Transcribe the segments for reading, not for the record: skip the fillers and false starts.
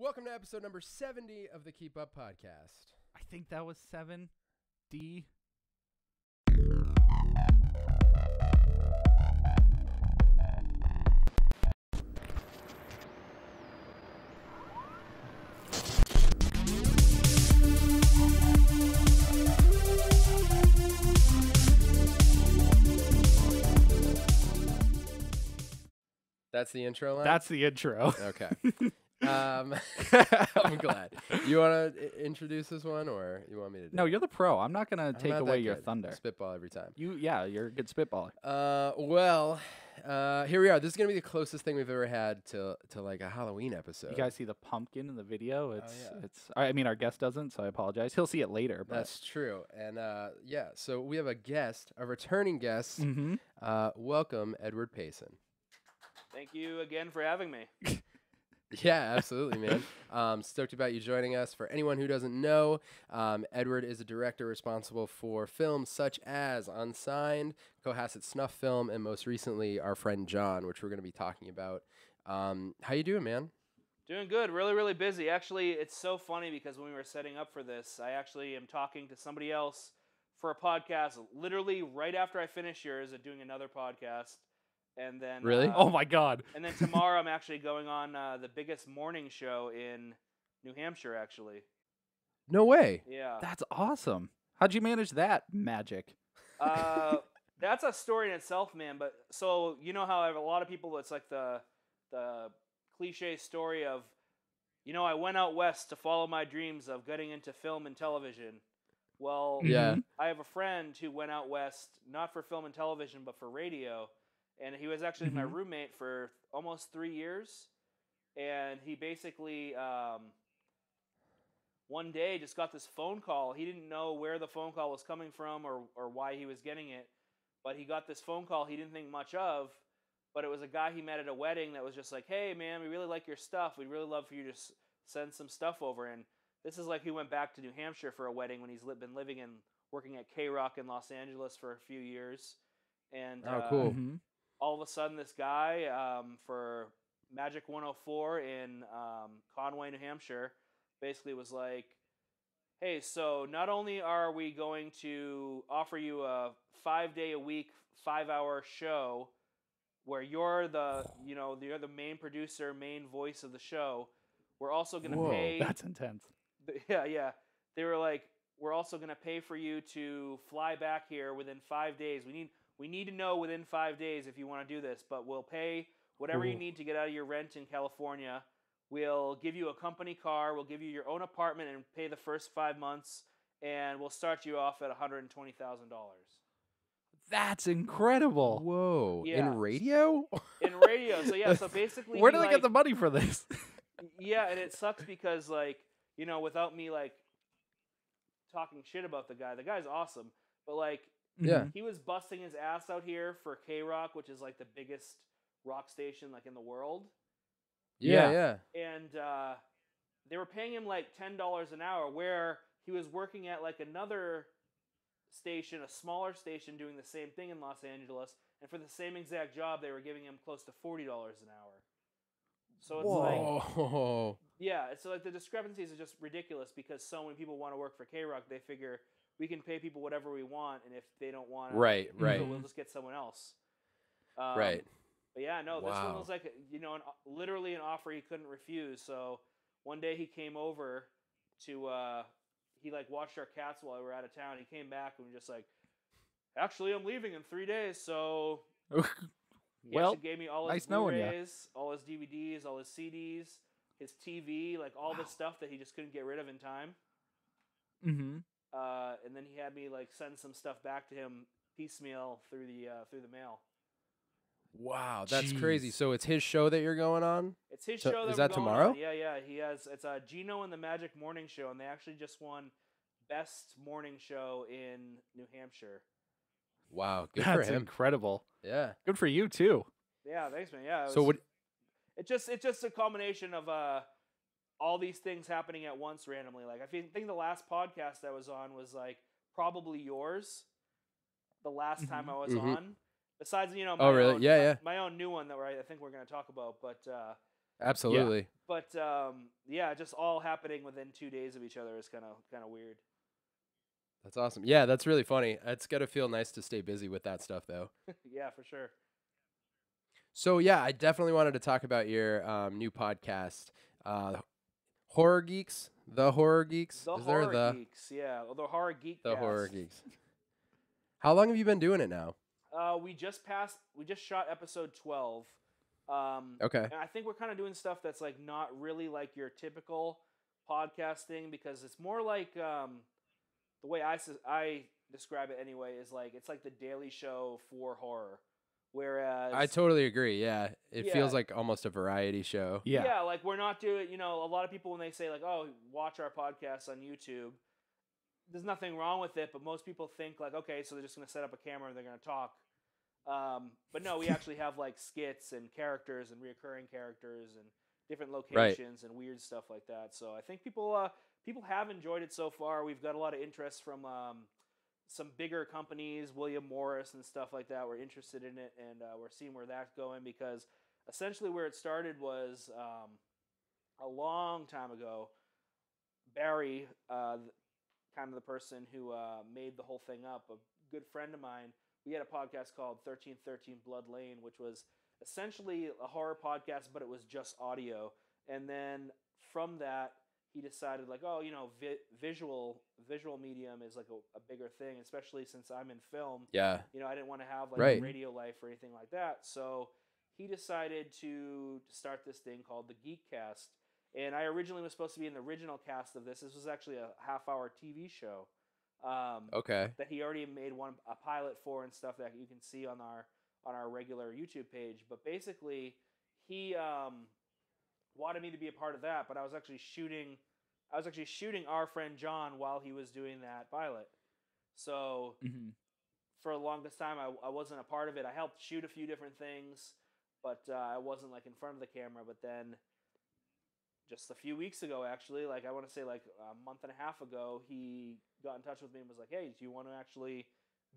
Welcome to episode number 70 of the Keep Up Podcast. I think that was 7D. That's the intro line? That's the intro. Okay. I'm glad. You want to introduce this one, or you want me to do No, it? you're the pro. I'm not going to take not away that your good. thunder. Spitball every time. You're a good spitballer. Here we are. This is going to be the closest thing we've ever had to like a Halloween episode. You guys see the pumpkin in the video? It's yeah. I mean, our guest doesn't, so I apologize. He'll see it later. But. That's true. And yeah, so we have a guest, a returning guest. Mm-hmm. Welcome, Edward Payson. Thank you again for having me. Yeah, absolutely, man. Stoked about you joining us. For anyone who doesn't know, Edward is a director responsible for films such as Unsigned, Cohasset Snuff Film, and most recently, Our Friend Jon, which we're going to be talking about. How you doing, man? Doing good. Really, really busy. Actually, it's so funny because when we were setting up for this, I actually am talking to somebody else for a podcast literally right after I finish yours and doing another podcast. And then Really? Oh, my God. And then tomorrow I'm actually going on the biggest morning show in New Hampshire, actually. No way. Yeah. That's awesome. How'd you manage that magic? That's a story in itself, man. But so you know how I have a lot of people, it's like the cliche story of, I went out west to follow my dreams of getting into film and television. Well, Yeah. I have a friend who went out west, not for film and television, but for radio. And he was actually my roommate for almost 3 years. And he basically, one day just got this phone call. He didn't know where the phone call was coming from or why he was getting it. But he got this phone call he didn't think much of. But it was a guy he met at a wedding that was just like, hey, man, we really like your stuff. We'd really love for you to send some stuff over. And this is like he went back to New Hampshire for a wedding when he's been living and working at K-Rock in Los Angeles for a few years. And Oh, cool. all of a sudden, this guy for Magic 104 in Conway, New Hampshire, basically was like, hey, so not only are we going to offer you a 5-day-a-week, 5-hour show where you're the main producer, main voice of the show, we're also going to pay. That's intense. Yeah. They were like, we're also going to pay for you to fly back here within 5 days. We need to know within 5 days if you want to do this, but we'll pay whatever you need to get out of your rent in California. We'll give you a company car. We'll give you your own apartment and pay the first 5 months, and we'll start you off at $120,000. That's incredible. Whoa. Yeah. In radio? In radio. So, yeah, so basically... Where do they get the money for this? Yeah, and it sucks because, without me, talking shit about the guy's awesome, but, Yeah. he was busting his ass out here for K-Rock, which is, the biggest rock station, in the world. Yeah. And they were paying him, $10 an hour, where he was working at, another station, a smaller station, doing the same thing in Los Angeles, and for the same exact job, they were giving him close to $40 an hour. So it's Whoa. yeah, so, the discrepancies are just ridiculous because so many people want to work for K-Rock, they figure... we can pay people whatever we want, and if they don't want to, Right. we'll just get someone else. Right. But yeah, no, this Wow. one was literally an offer he couldn't refuse. So one day he came over to, he watched our cats while we were out of town. He came back and was just like, actually, I'm leaving in 3 days. So he Well, actually gave me all his nice knowing ya. Blu-rays, all his DVDs, all his CDs, his TV, all this stuff that he just couldn't get rid of in time. Mm-hmm. And then he had me send some stuff back to him piecemeal through the mail. Wow, that's Jeez. crazy. So it's his show that you're going on? It's his So show. is we're that going tomorrow? on. Yeah. It's Gino and the Magic Morning Show, and they actually just won Best Morning Show in New Hampshire. Wow, good That's for him. incredible. Yeah. Good for you, too. Yeah, thanks, man. Yeah. So It's just a combination of all these things happening at once randomly. I think the last podcast I was on was probably yours. The last time I was on. Besides, really? Yeah. my own new one that I think we're going to talk about. But Absolutely. But yeah, just all happening within 2 days of each other is kind of weird. That's awesome. Yeah, that's really funny. It's got to feel nice to stay busy with that stuff, though. Yeah, for sure. So, yeah, I definitely wanted to talk about your new podcast, Horror Geeks. The Horror Geeks. The Is there Horror Geeks, yeah, the Horror Geek. The Horror Geeks. How long have you been doing it now? We just shot episode 12. Okay. And I think we're kind of doing stuff that's like not really like your typical podcasting, because it's more like the way I describe it anyway is like it's like the Daily Show for horror. Whereas I totally agree. Yeah, it Yeah. feels like almost a variety show. Yeah. like we're not doing, a lot of people when they say like, oh, watch our podcast on YouTube, there's nothing wrong with it, but most people think like, okay, so they're just going to set up a camera and they're going to talk. But no, we actually have like skits and characters and reoccurring characters and different locations and weird stuff like that. So I think people have enjoyed it so far. We've got a lot of interest from some bigger companies, William Morris and stuff like that. We're interested in it, and we're seeing where that's going, because essentially where it started was a long time ago. Barry, kind of the person who made the whole thing up, a good friend of mine, we had a podcast called 1313 Blood Lane, which was essentially a horror podcast, but it was just audio. And then from that, he decided like, oh, visual medium is like a bigger thing, especially since I'm in film. Yeah. I didn't want to have like Right. a radio life or anything like that. So he decided to start this thing called the Geekcast. And I originally was supposed to be in the original cast of this. This was actually a half-hour TV show. Okay. That he already made a pilot for and stuff that you can see on our regular YouTube page. But basically, he wanted me to be a part of that. But I was actually shooting our friend Jon while he was doing that pilot. So for the longest time, I wasn't a part of it. I helped shoot a few different things, but I wasn't like in front of the camera. But then, just a few weeks ago, actually, like I want to say like a month and a half ago, he got in touch with me and was like, hey, do you want to actually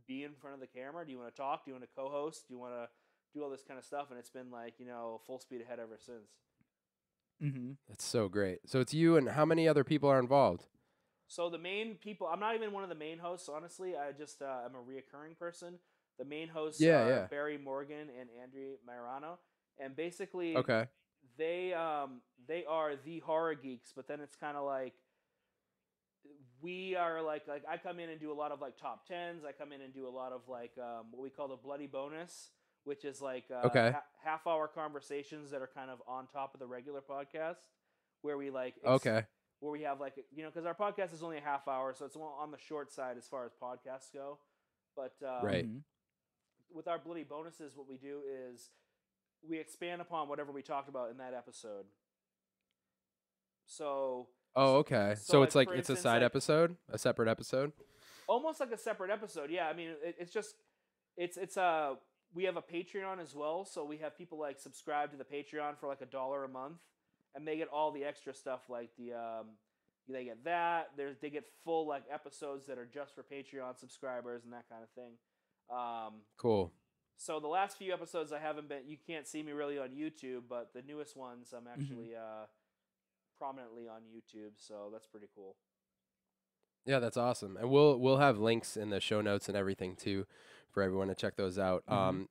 be in front of the camera? Do you want to talk? Do you want to co-host? Do you want to do all this kind of stuff? And it's been like, full speed ahead ever since. That's so great. So it's you and how many other people are involved? So the main people, I'm not even one of the main hosts, honestly. I just I'm a reoccurring person. The main hosts are Barry Morgan and Andrew Marano. And basically, Okay. they are the Horror Geeks, but then it's kind of like we are like I come in and do a lot of like top 10s. I come in and do a lot of like what we call the bloody bonus, which is like half-hour conversations that are kind of on top of the regular podcast, where we like where we have like because our podcast is only a half hour, so it's on the short side as far as podcasts go. But Right. with our bloody bonuses, what we do is we expand upon whatever we talked about in that episode. So. Oh, okay. So, So like, it's like for it's a instance, side like- episode, a separate episode. Almost like a separate episode, yeah. I mean, it's just it's we have a Patreon as well, so we have people like subscribe to the Patreon for like $1 a month, and they get all the extra stuff like they get that. They get full like episodes that are just for Patreon subscribers and that kind of thing. Cool. So the last few episodes you can't see me really on YouTube, but the newest ones I'm actually prominently on YouTube, so that's pretty cool. Yeah, that's awesome. And we'll have links in the show notes and everything too for everyone to check those out.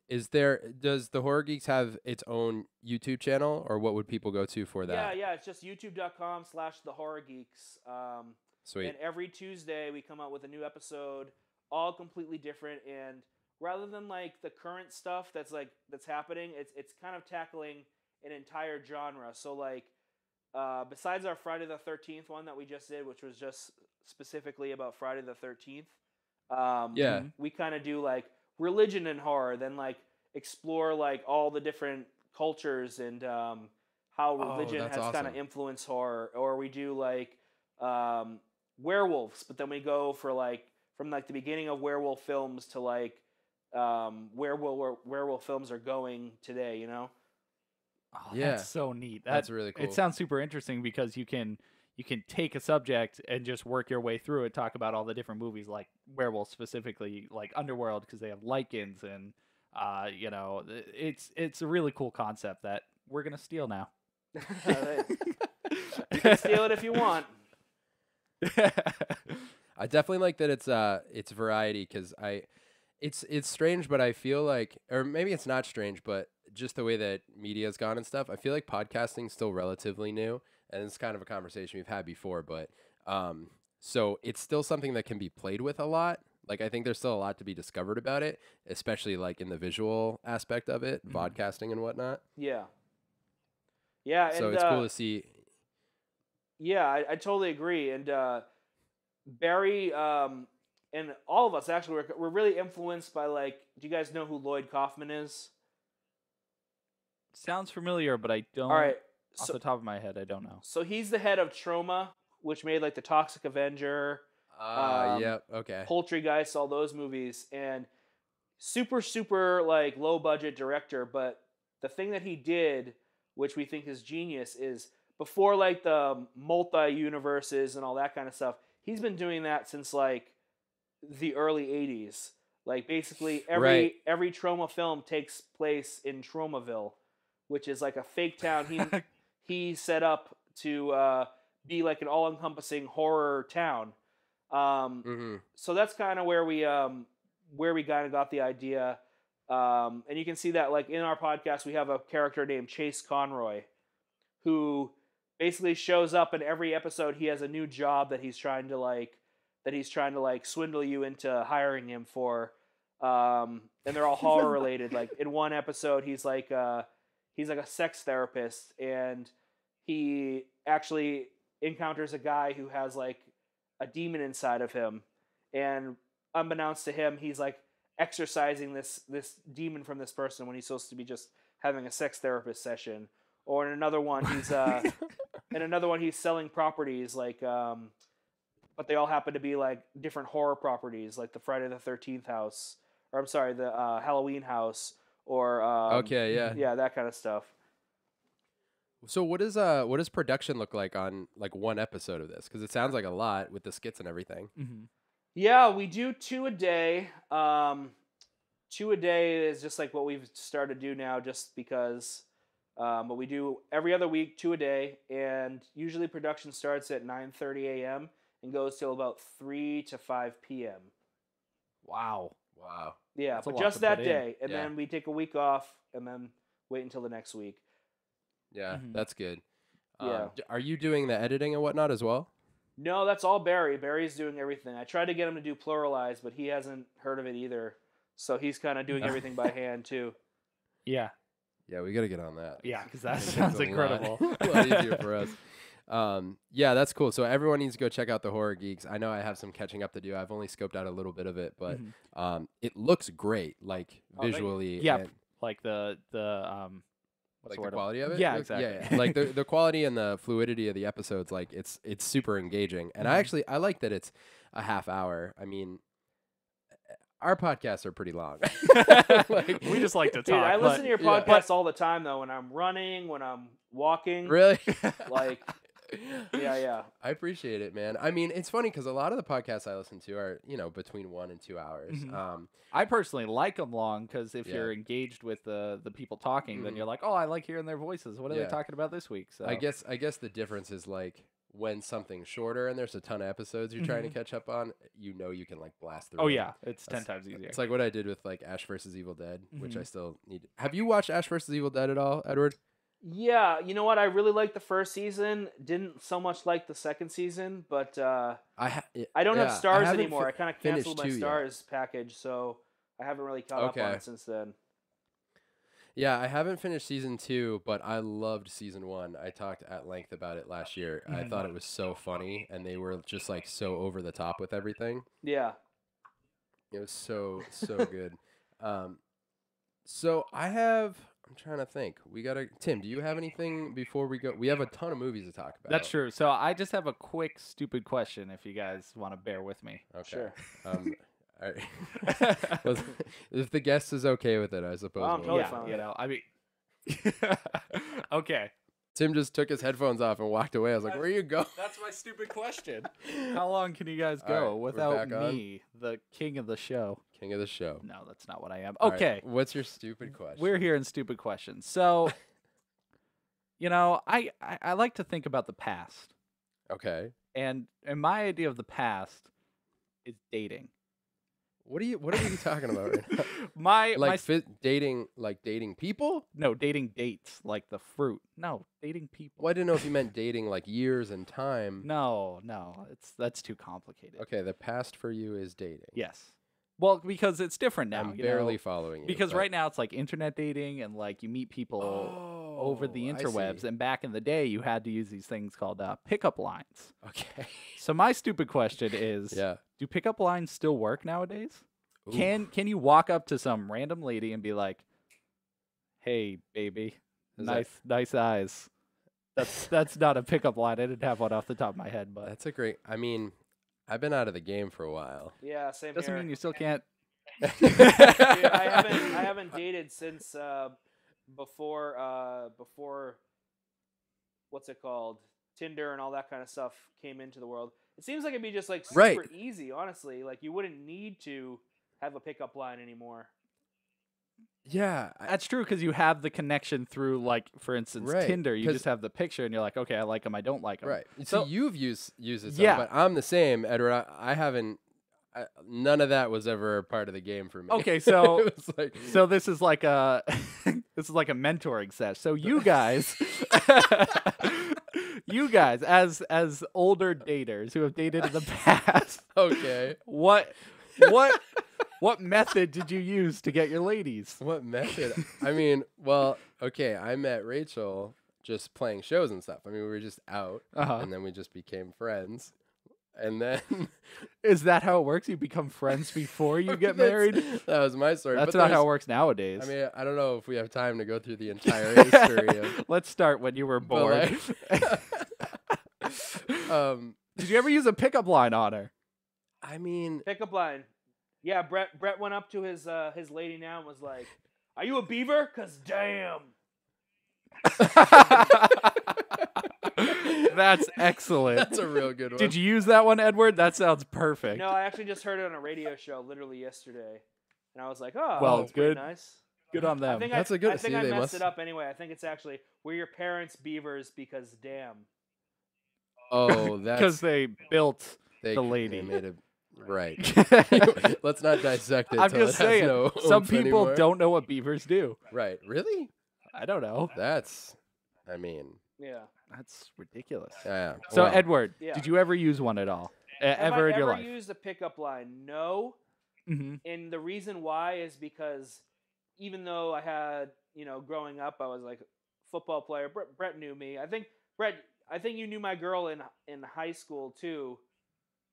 Does the Horror Geeks have its own YouTube channel, or what would people go to for that? Yeah, it's just youtube.com/thehorrorgeeks. Sweet. And every Tuesday we come out with a new episode, all completely different, and rather than like the current stuff that's happening, it's kind of tackling an entire genre. So like besides our Friday the 13th one that we just did, which was just specifically about Friday the 13th, we kind of do like religion and horror, then like explore like all the different cultures and how religion has kind of influenced horror. Or we do like werewolves, but then we go for like from like the beginning of werewolf films to like where werewolf films are going today, Oh, Yeah. that's so neat. That's really cool. It sounds super interesting because you can take a subject and just work your way through it, talk about all the different movies, like werewolves specifically, like Underworld, because they have lichens, and it's a really cool concept that we're gonna steal now. You can steal it if you want. I definitely like that it's variety because it's strange, but I feel like, or maybe it's not strange, but just the way that media's gone and stuff, I feel like podcasting's still relatively new, and it's kind of a conversation we've had before, but so it's still something that can be played with a lot. Like I think there's still a lot to be discovered about it, especially like in the visual aspect of it, vodcasting and whatnot. Yeah. Yeah, and So it's cool to see. Yeah, I totally agree. And Barry and all of us actually we're really influenced by, like, do you guys know who Lloyd Kaufman is? Sounds familiar, but I don't. All right. Off the top of my head, I don't know. So he's the head of Trauma, which made like the Toxic Avenger, Yep, okay. Poultrygeist, all those movies, and super like low budget director. But the thing that he did, which we think is genius, is before like the multi universes and all that kind of stuff. He's been doing that since like the early '80s. Like basically every Trauma film takes place in Traumaville, which is like a fake town he set up to be like an all-encompassing horror town. So that's kind of where we kind of got the idea. And you can see that like in our podcast, we have a character named Chase Conroy, who basically shows up in every episode. He has a new job that he's trying to like swindle you into hiring him for. And they're all horror related. Like in one episode, he's like a sex therapist, and he actually encounters a guy who has like a demon inside of him, and unbeknownst to him, he's like exorcising this demon from this person when he's supposed to be just having a sex therapist session. Or in another one, he's selling properties like but they all happen to be like different horror properties, like the Friday the 13th house, or I'm sorry, the Halloween house, or Okay, yeah, that kind of stuff. So what does production look like on like one episode of this? Because it sounds like a lot with the skits and everything. Mm-hmm. Yeah, we do 2 a day. 2 a day is just like what we've started to do now, just because. But we do every other week, 2 a day, and usually production starts at 9:30 a.m. and goes till about 3 to 5 p.m. Wow. Yeah, That's a but lot just to that put day, in. and then we take a week off, and then wait until the next week. Yeah, Mhm. that's good. Yeah. Are you doing the editing and whatnot as well? No, that's all Barry. Barry's doing everything. I tried to get him to do Pluralize, but he hasn't heard of it either. So he's kind of doing everything by hand too. Yeah. Yeah, we got to get on that. Yeah, because that It takes sounds a incredible. lot, a lot easier for us. Yeah, that's cool. So everyone needs to go check out the Horror Geeks. I know I have some catching up to do. I've only scoped out a little bit of it, but it looks great, like visually. Yeah, and, like the what's like the quality of it. Yeah, Looks- exactly. Yeah. Like the quality and the fluidity of the episodes, like it's super engaging. And I like that it's a half hour. I mean, our podcasts are pretty long. Like, We just like to talk. Dude, I listen to your yeah. podcast all the time though. When I'm running, when I'm walking. really? Like, yeah. I appreciate it, man. I mean, it's funny because a lot of the podcasts I listen to are, between 1 and 2 hours. Mhm. I personally like them long because if Yeah. you're engaged with the people talking, then you're like, oh, I like hearing their voices. What are Yeah. they talking about this week? So I guess the difference is like when something's shorter and there's a ton of episodes you're trying to catch up on, you can like blast through. Oh them. yeah, it's 10 That's- times easier. It's like what I did with like Ash vs. Evil Dead, which I Mhm. still need. Have you watched Ash vs. Evil Dead at all, Edward? Yeah, you know what? I really liked the first season. Didn't so much like the second season, but I don't have stars anymore. I kind of canceled my stars package, so I haven't really caught up on Okay. it since then. Yeah, I haven't finished season 2, but I loved season 1. I talked at length about it last year. I thought it was so funny, and they were just like so over the top with everything. Yeah. It was so good. So I'm trying to think. Tim, do you have anything before we go? We have a ton of movies to talk about. That's true. So I just have a quick, stupid question if you guys want to bear with me. Okay. Sure. All right. Well, if the guest is okay with it, I suppose. I'm we'll- totally yeah, fine with you it. know, I mean, okay. Tim just took his headphones off and walked away. I was like, "Where you go?" That's my stupid question. How long can you guys All go right, we're without back on. me, the king of the show? King of the show. No, that's not what I am. All right, Okay, what's your stupid question? we're here in stupid questions. So, You know, I like to think about the past, Okay. and my idea of the past is dating. What are we talking about right now? my Like dating people? no, dating dates like the fruit. No, dating people. Well, I didn't know if you meant dating like years and time. No, that's too complicated. Okay, the past for you is dating. Yes. Well, because it's different now. I'm you barely know? following you. Because but- right now it's like internet dating and like you meet people over the Oh, I interwebs. see. And back in the day, you had to use these things called pickup lines. Okay. So my stupid question is, Yeah. do pickup lines still work nowadays? Ooh. Can you walk up to some random lady and be like, "Hey, baby, Is that- nice eyes"? That's not a pickup line. I didn't have one off the top of my head, but That's a great. I mean, I've been out of the game for a while. Yeah, same doesn't here. mean you still can't. Dude, I haven't dated since before what's it called? Tinder and all that kind of stuff came into the world. It seems like it'd be just like super Right. easy, honestly. Like you wouldn't need to have a pickup line anymore. Yeah. That's true because you have the connection through, like, for instance, Right, Tinder. You 'cause- just have the picture, and you're like, okay, I like him, I don't like him. Right. So- So you've used it, some, Yeah. but I'm the same, Edward. I haven't. None of that was ever a part of the game for me. Okay, so it was like, so this is like a this is like a mentoring set. So you guys, you guys, as older daters who have dated in the past, okay. what method did you use to get your ladies? What method? I mean, well, okay. I met Rachel just playing shows and stuff. I mean, we were just out, Uh-huh. and then we just became friends. And then Is that how it works? You become friends before you get That's- married? That was my story. That's but not how it there's- works nowadays. I mean, I don't know if we have time to go through the entire history of. Let's start when you were born. But Did you ever use a pickup line on her? I mean, Pickup line. Yeah, Brett went up to his lady now and was like, "Are you a beaver? 'Cause damn." That's excellent. that's a real good one. Did you use that one, Edward? That sounds perfect. No, I actually just heard it on a radio show literally yesterday, and I was like, "Oh, Well, that's it's pretty good. Nice." Good on them. I think That's I, a good- I think see, I they messed must- it up anyway. I think it's actually "Were your parents beavers because damn." Oh, Because that's they built they, the they lady. made it right. Let's not dissect it. I'm till just it has saying, no some oomph people anymore. don't know what beavers do. Right? Really? I don't know. That's. I mean, Yeah. That's ridiculous. yeah. So, well, Edward, Yeah. did you ever use one at all? Have Ever I in your ever life? used a pickup line? No. Mm-hmm. And the reason why is because even though I had, growing up, I was like a football player. Brett knew me. I think you knew my girl in high school too.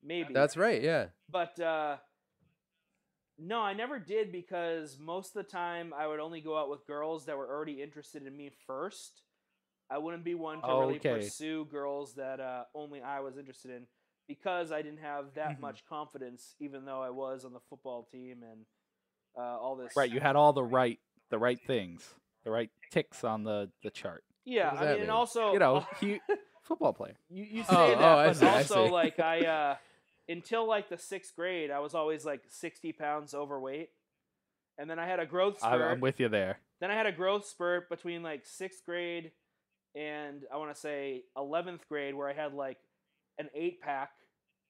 Maybe. That's right. Yeah. But no, I never did because most of the time I would only go out with girls that were already interested in me first. I wouldn't be one to really Okay. pursue girls that only I was interested in because I didn't have that Mhm. much confidence, even though I was on the football team and all this. Right, you had all the right things, the right ticks on the chart. Yeah, What does I that mean, and mean? also, You know, football player. you say Oh, that, oh, I but see, I also see. like I until like the 6th grade, I was always like 60 pounds overweight, and then I had a growth spurt. I'm with you there. Then I had a growth spurt between like 6th grade and I want to say 11th grade where I had like an 8-pack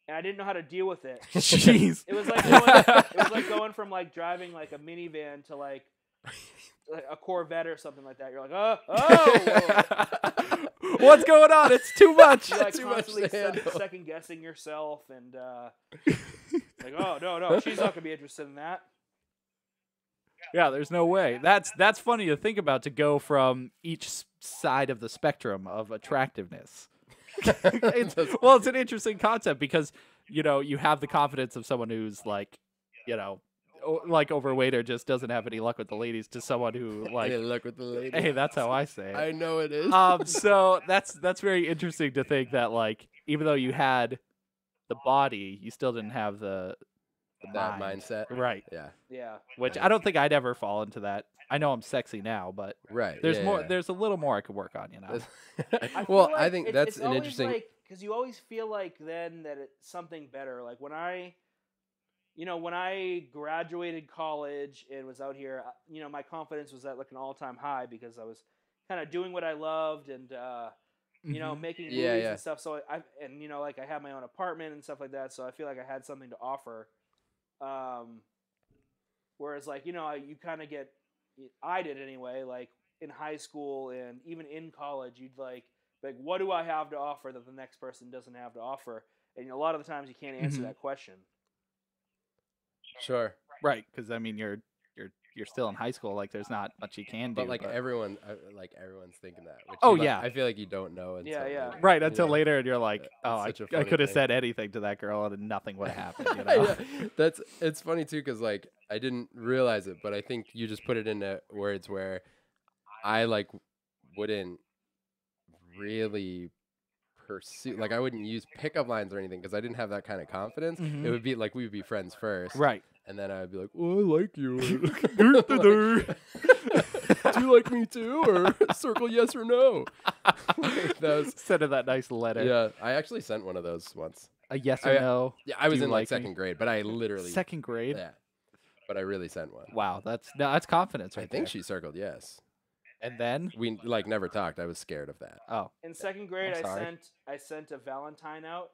and I didn't know how to deal with it. Jeez. It was like going from like driving like a minivan to like a Corvette or something like that. You're like, oh, What's going on? It's too much. you're like Too much constantly to handle. second guessing yourself and like, oh no, she's not gonna be interested in that. Yeah, there's no way. That's funny to think about, to go from each side of the spectrum of attractiveness. It's an interesting concept because, you have the confidence of someone who's like, like overweight or just doesn't have any luck with the ladies, to someone who like, Hey, look with the lady. hey, that's how I say it. I know it is. So that's very interesting to think that, like, even though you had the body, you still didn't have the that mind. mindset. Right. Yeah. Which I don't think I'd ever fall into that. I know I'm sexy now, but Right. there's yeah, more. yeah. There's a little more I could work on. Well, I think that's an always interesting. because you always feel like then that it's something better. Like when I graduated college and was out here, my confidence was at like an all-time high because I was kind of doing what I loved and you know, making movies and stuff. So I you know, like I had my own apartment and stuff like that. So I feel like I had something to offer. Whereas like, you know, you kind of I did anyway, like in high school and even in college, you'd like, what do I have to offer that the next person doesn't have to offer? And a lot of the times you can't answer that question. Sure. Right, because I mean you're still in high school. Like there's not much you can do. But like everyone's thinking that. Which I feel like you don't know until right until later, and you're like, I could have thing. said anything to that girl and nothing would have happened. You know? It's funny too because like I didn't realize it, but I think you just put it into words where I like wouldn't really pursue, like I wouldn't use pickup lines or anything because I didn't have that kind of confidence. It would be like we would be friends first, right? And then I'd be like, "Oh, I like you." Do you like me too? Or circle yes or no. Send her that nice letter. Yeah, I actually sent one of those once. A yes or no. Yeah, I was in like second grade, but I literally second grade. Yeah, but I really sent one. Wow, that's confidence, right? I think she circled yes. And then we like never talked. I was scared of that. Oh. In second grade, I sent a Valentine out,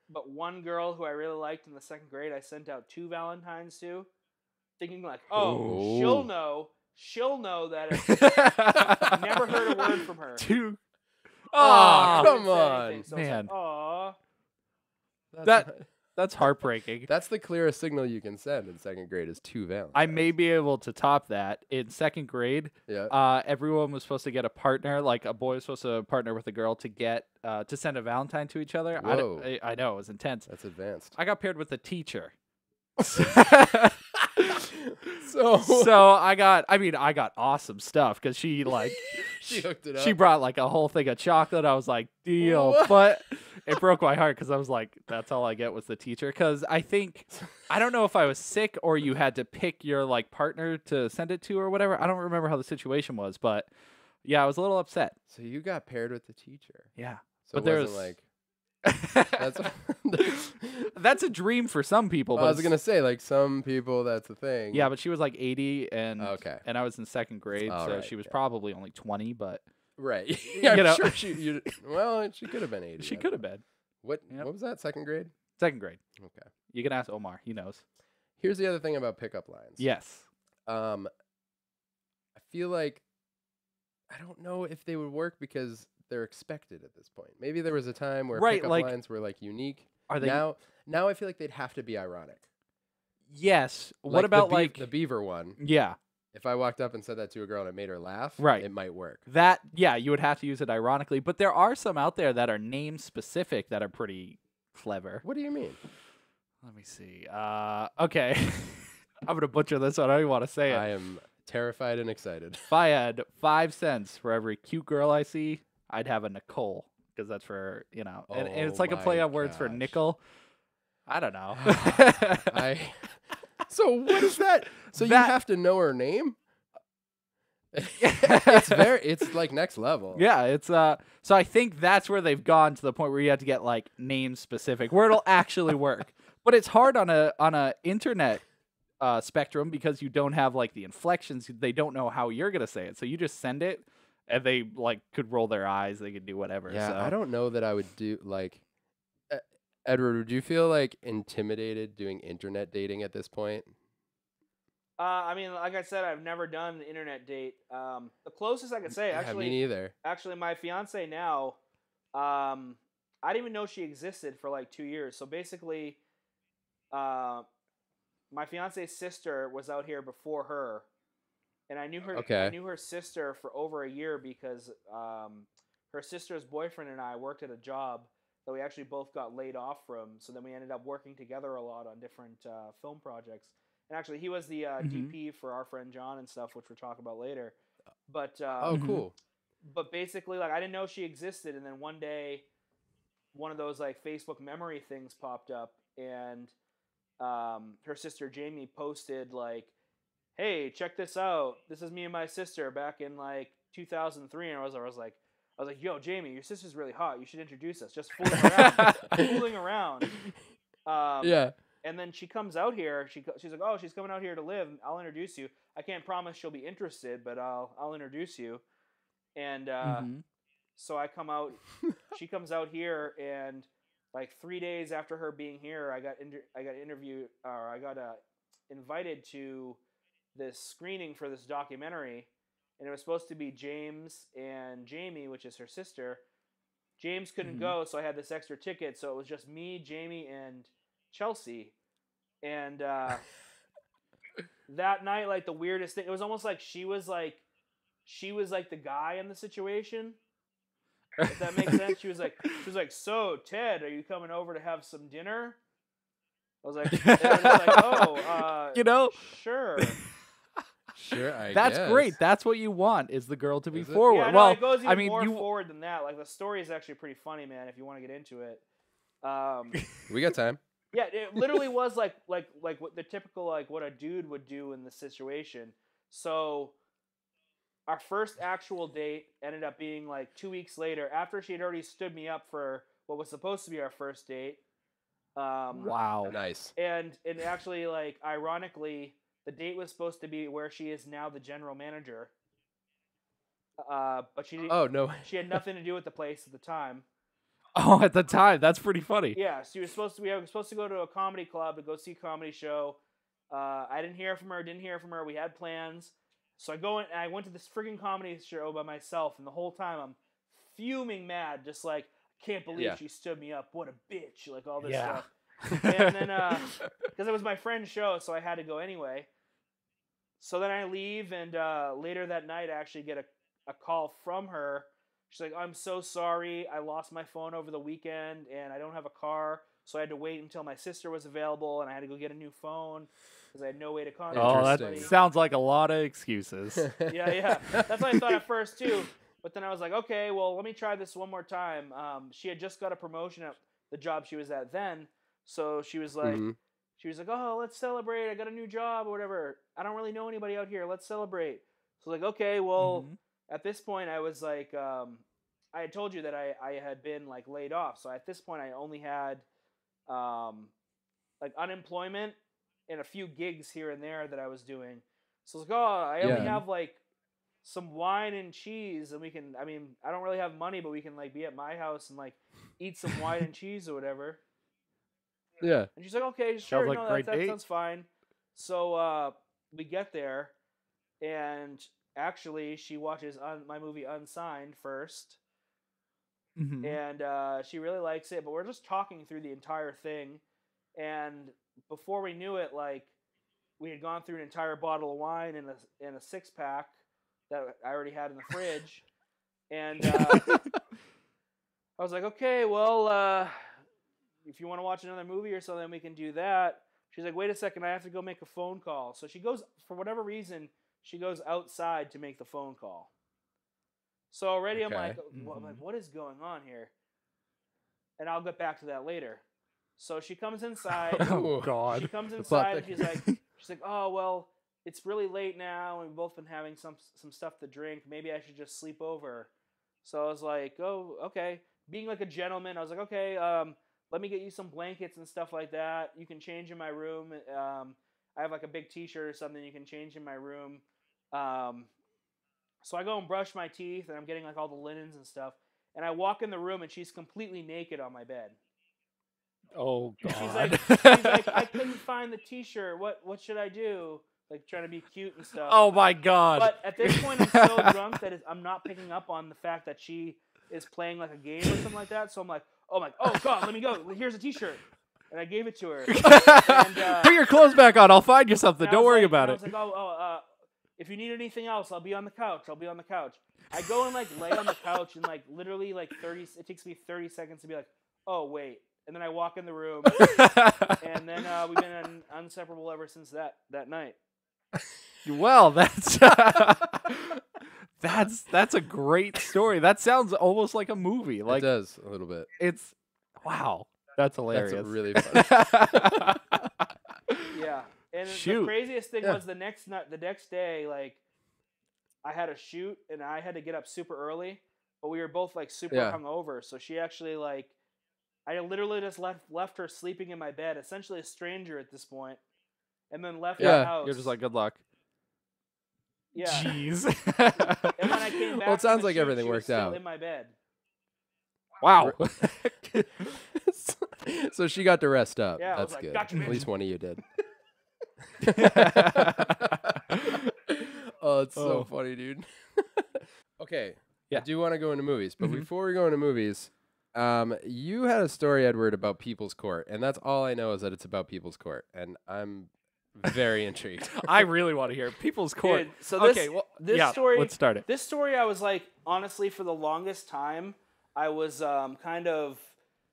but one girl who I really liked in the second grade, I sent out 2 Valentines to, thinking like, she'll know that. Never heard a word from her. 2. Oh, come on, so man. Aw. That's heartbreaking. That's the clearest signal you can send in second grade is 2 Valentines. I may be able to top that. In second grade, everyone was supposed to get a partner, like a boy was supposed to partner with a girl to get to send a Valentine to each other. Whoa. I know, it was intense. That's advanced. I got paired with the teacher. So I got awesome stuff because she like she hooked it up. She brought like a whole thing of chocolate. I was like, deal. What? But it broke my heart because I was like, that's all I get was the teacher. Because I don't know if I was sick or you had to pick your like partner to send it to or whatever. I don't remember how the situation was, but yeah, I was a little upset. So you got paired with the teacher. Yeah. So but it wasn't like that's a dream for some people. Well, but I was gonna say, like some people, that's a thing. Yeah, but she was like 80, and and I was in second grade, so she was probably only 20. But right, yeah, you know, sure she could have been 80. She could have been. What was that? Second grade. Second grade. Okay. You can ask Omar. He knows. Here's the other thing about pickup lines. Yes. I feel like I don't know if they would work because they're expected at this point. Maybe there was a time where pickup lines were like unique. Are they now I feel like they'd have to be ironic. Yes. What about like the beaver one? Yeah. If I walked up and said that to a girl and it made her laugh, it might work. That you would have to use it ironically, but there are some out there that are name specific that are pretty clever. What do you mean? Let me see. Okay. I'm going to butcher this one. I don't even want to say it. I am terrified and excited. If I had 5 cents for every cute girl I see, I'd have a Nicole, because that's for, you know, and it's like a play on words for nickel. I don't know. So what is that? So you have to know her name? It's like next level. Yeah, it's so I think that's where they've gone to the point where you have to get like name specific, where it'll actually work. But it's hard on a internet spectrum because you don't have like the inflections. They don't know how you're gonna say it, so you just send it. And they like could roll their eyes. They could do whatever. Yeah, so. I don't know that I would do like. Edward, would you feel like intimidated doing internet dating at this point? I mean, like I said, I've never done an internet date. The closest I could say, actually, me neither. Actually, my fiance now, I didn't even know she existed for like 2 years. So basically, my fiance's sister was out here before her. And I knew her. Okay. I knew her sister for over a year because her sister's boyfriend and I worked at a job that we actually both got laid off from. So then we ended up working together a lot on different film projects. And actually, he was the DP for our friend Jon and stuff, which we'll talk about later. But cool. But basically, like I didn't know she existed, and then one day, one of those like Facebook memory things popped up, and her sister Jamie posted like, hey, check this out. This is me and my sister back in like 2003. And I was like, yo, Jamie, your sister's really hot. You should introduce us. Just fooling around. Yeah. And then she comes out here. She's like, oh, she's coming out here to live. I'll introduce you. I can't promise she'll be interested, but I'll introduce you. And Mhm. so I come out. She comes out here, and like 3 days after her being here, I got interviewed, or I got invited to this screening for this documentary, and it was supposed to be James and Jamie, which is her sister. James couldn't Mhm. go, so I had this extra ticket, so it was just me, Jamie, and Chelsea. And that night, like the weirdest thing, it was almost like she was like the guy in the situation. If that makes sense. She was like, so Ted, are you coming over to have some dinner? I was like, oh, You know, sure. Sure, I that's guess. great. That's what you want, is the girl to be Is it? forward. Yeah, no, well, it goes even I mean, more forward than that. Like the story is actually pretty funny, man. If you want to get into it, We got time. yeah, it literally was like what the typical like what a dude would do in this situation. So our first actual date ended up being like 2 weeks later, after she had already stood me up for what was supposed to be our first date. Wow. Nice. And actually, like, ironically, the date was supposed to be where she is now the general manager. But she didn't. Oh no. She had nothing to do with the place at the time. Oh, at the time, that's pretty funny. Yeah, she was supposed to be. I was supposed to go to a comedy club to go see a comedy show. I didn't hear from her. We had plans. So I go in, and I went to this freaking comedy show by myself, and the whole time I'm fuming mad, just like, I can't believe she stood me up. What a bitch! Like all this stuff. And then, because it was my friend's show, so I had to go anyway. So then I leave, and later that night, I actually get a call from her. She's like, I'm so sorry. I lost my phone over the weekend, and I don't have a car, so I had to wait until my sister was available, and I had to go get a new phone because I had no way to contact Oh, that anybody. sounds like a lot of excuses. Yeah. That's what I thought at first, too. But then I was like, okay, well, let me try this one more time. She had just got a promotion at the job she was at then, so she was like, oh, let's celebrate. I got a new job or whatever. I don't really know anybody out here. Let's celebrate. So like, okay, well, at this point, I was like, I had told you that I had been like laid off. So at this point, I only had like unemployment and a few gigs here and there that I was doing. So I was like, oh, I only have like some wine and cheese, and I don't really have money, but we can like be at my house and like eat some wine and cheese or whatever. Yeah. And she's like, okay, sure, like a great that date. sounds fine. So we get there, and actually she watches my movie Unsigned first, and she really likes it, but we're just talking through the entire thing, and before we knew it, like, we had gone through an entire bottle of wine in a 6-pack that I already had in the fridge, and I was like, okay, well, if you want to watch another movie or something, we can do that. She's like, wait a second, I have to go make a phone call. So she goes, for whatever reason, she goes outside to make the phone call. So already I'm like, what is going on here? And I'll get back to that later. So she comes inside. Oh, God. She comes inside and she's like, oh, well, it's really late now, and we've both been having some stuff to drink. Maybe I should just sleep over. So I was like, oh, okay. Being like a gentleman, I was like, okay, let me get you some blankets and stuff like that. You can change in my room. I have like a big t-shirt or something you can change in my room. So I go and brush my teeth, and I'm getting like all the linens and stuff. And I walk in the room, and she's completely naked on my bed. Oh, God. She's like, I couldn't find the t-shirt. What should I do? Like, trying to be cute and stuff. Oh, my God. But at this point, I'm so drunk that I'm not picking up on the fact that she is playing like a game or something like that. So I'm like, oh God, let me go. Here's a t-shirt. And I gave it to her. And, put your clothes back on. I'll find you something. Don't worry about it. I was like, if you need anything else, I'll be on the couch. I go and like lay on the couch and like literally like it takes me 30 seconds to be like, oh, wait. And then I walk in the room, and then we've been inseparable ever since that night. Well, that's that's a great story. That sounds almost like a movie. Like, it does a little bit. It's wow. That's hilarious. That's really funny. Yeah, and Shoot. The craziest thing was the next day, like, I had a shoot and I had to get up super early, but we were both like super hungover. So she actually like, I literally just left her sleeping in my bed, essentially a stranger at this point, and then left the house. You're just like, good luck. Yeah. Jeez. And when I came back, Well, it sounds from the like shoot, everything she was worked still out. in my bed. Wow. So she got to rest up. Yeah, I was That's like, good. "Gotcha, At bitch." least one of you did. Oh, it's so funny, dude. Okay. Yeah. I do want to go into movies, but Mhm. before we go into movies, you had a story, Edward, about People's Court, and that's all I know is that it's about People's Court, and I'm very intrigued. I really want to hear People's Court. Dude, so this, okay, well, this yeah, story, let's start it. This story, I was like, honestly, for the longest time, I was kind of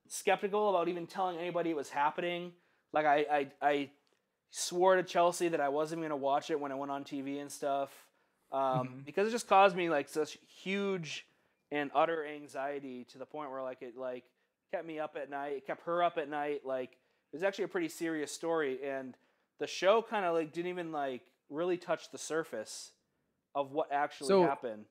skeptical about even telling anybody it was happening. Like, I swore to Chelsea that I wasn't going to watch it when it went on TV and stuff, because it just caused me like such huge and utter anxiety to the point where like it like kept me up at night. It kept her up at night. Like, it was actually a pretty serious story, and the show kind of like didn't even like really touch the surface of what actually happened.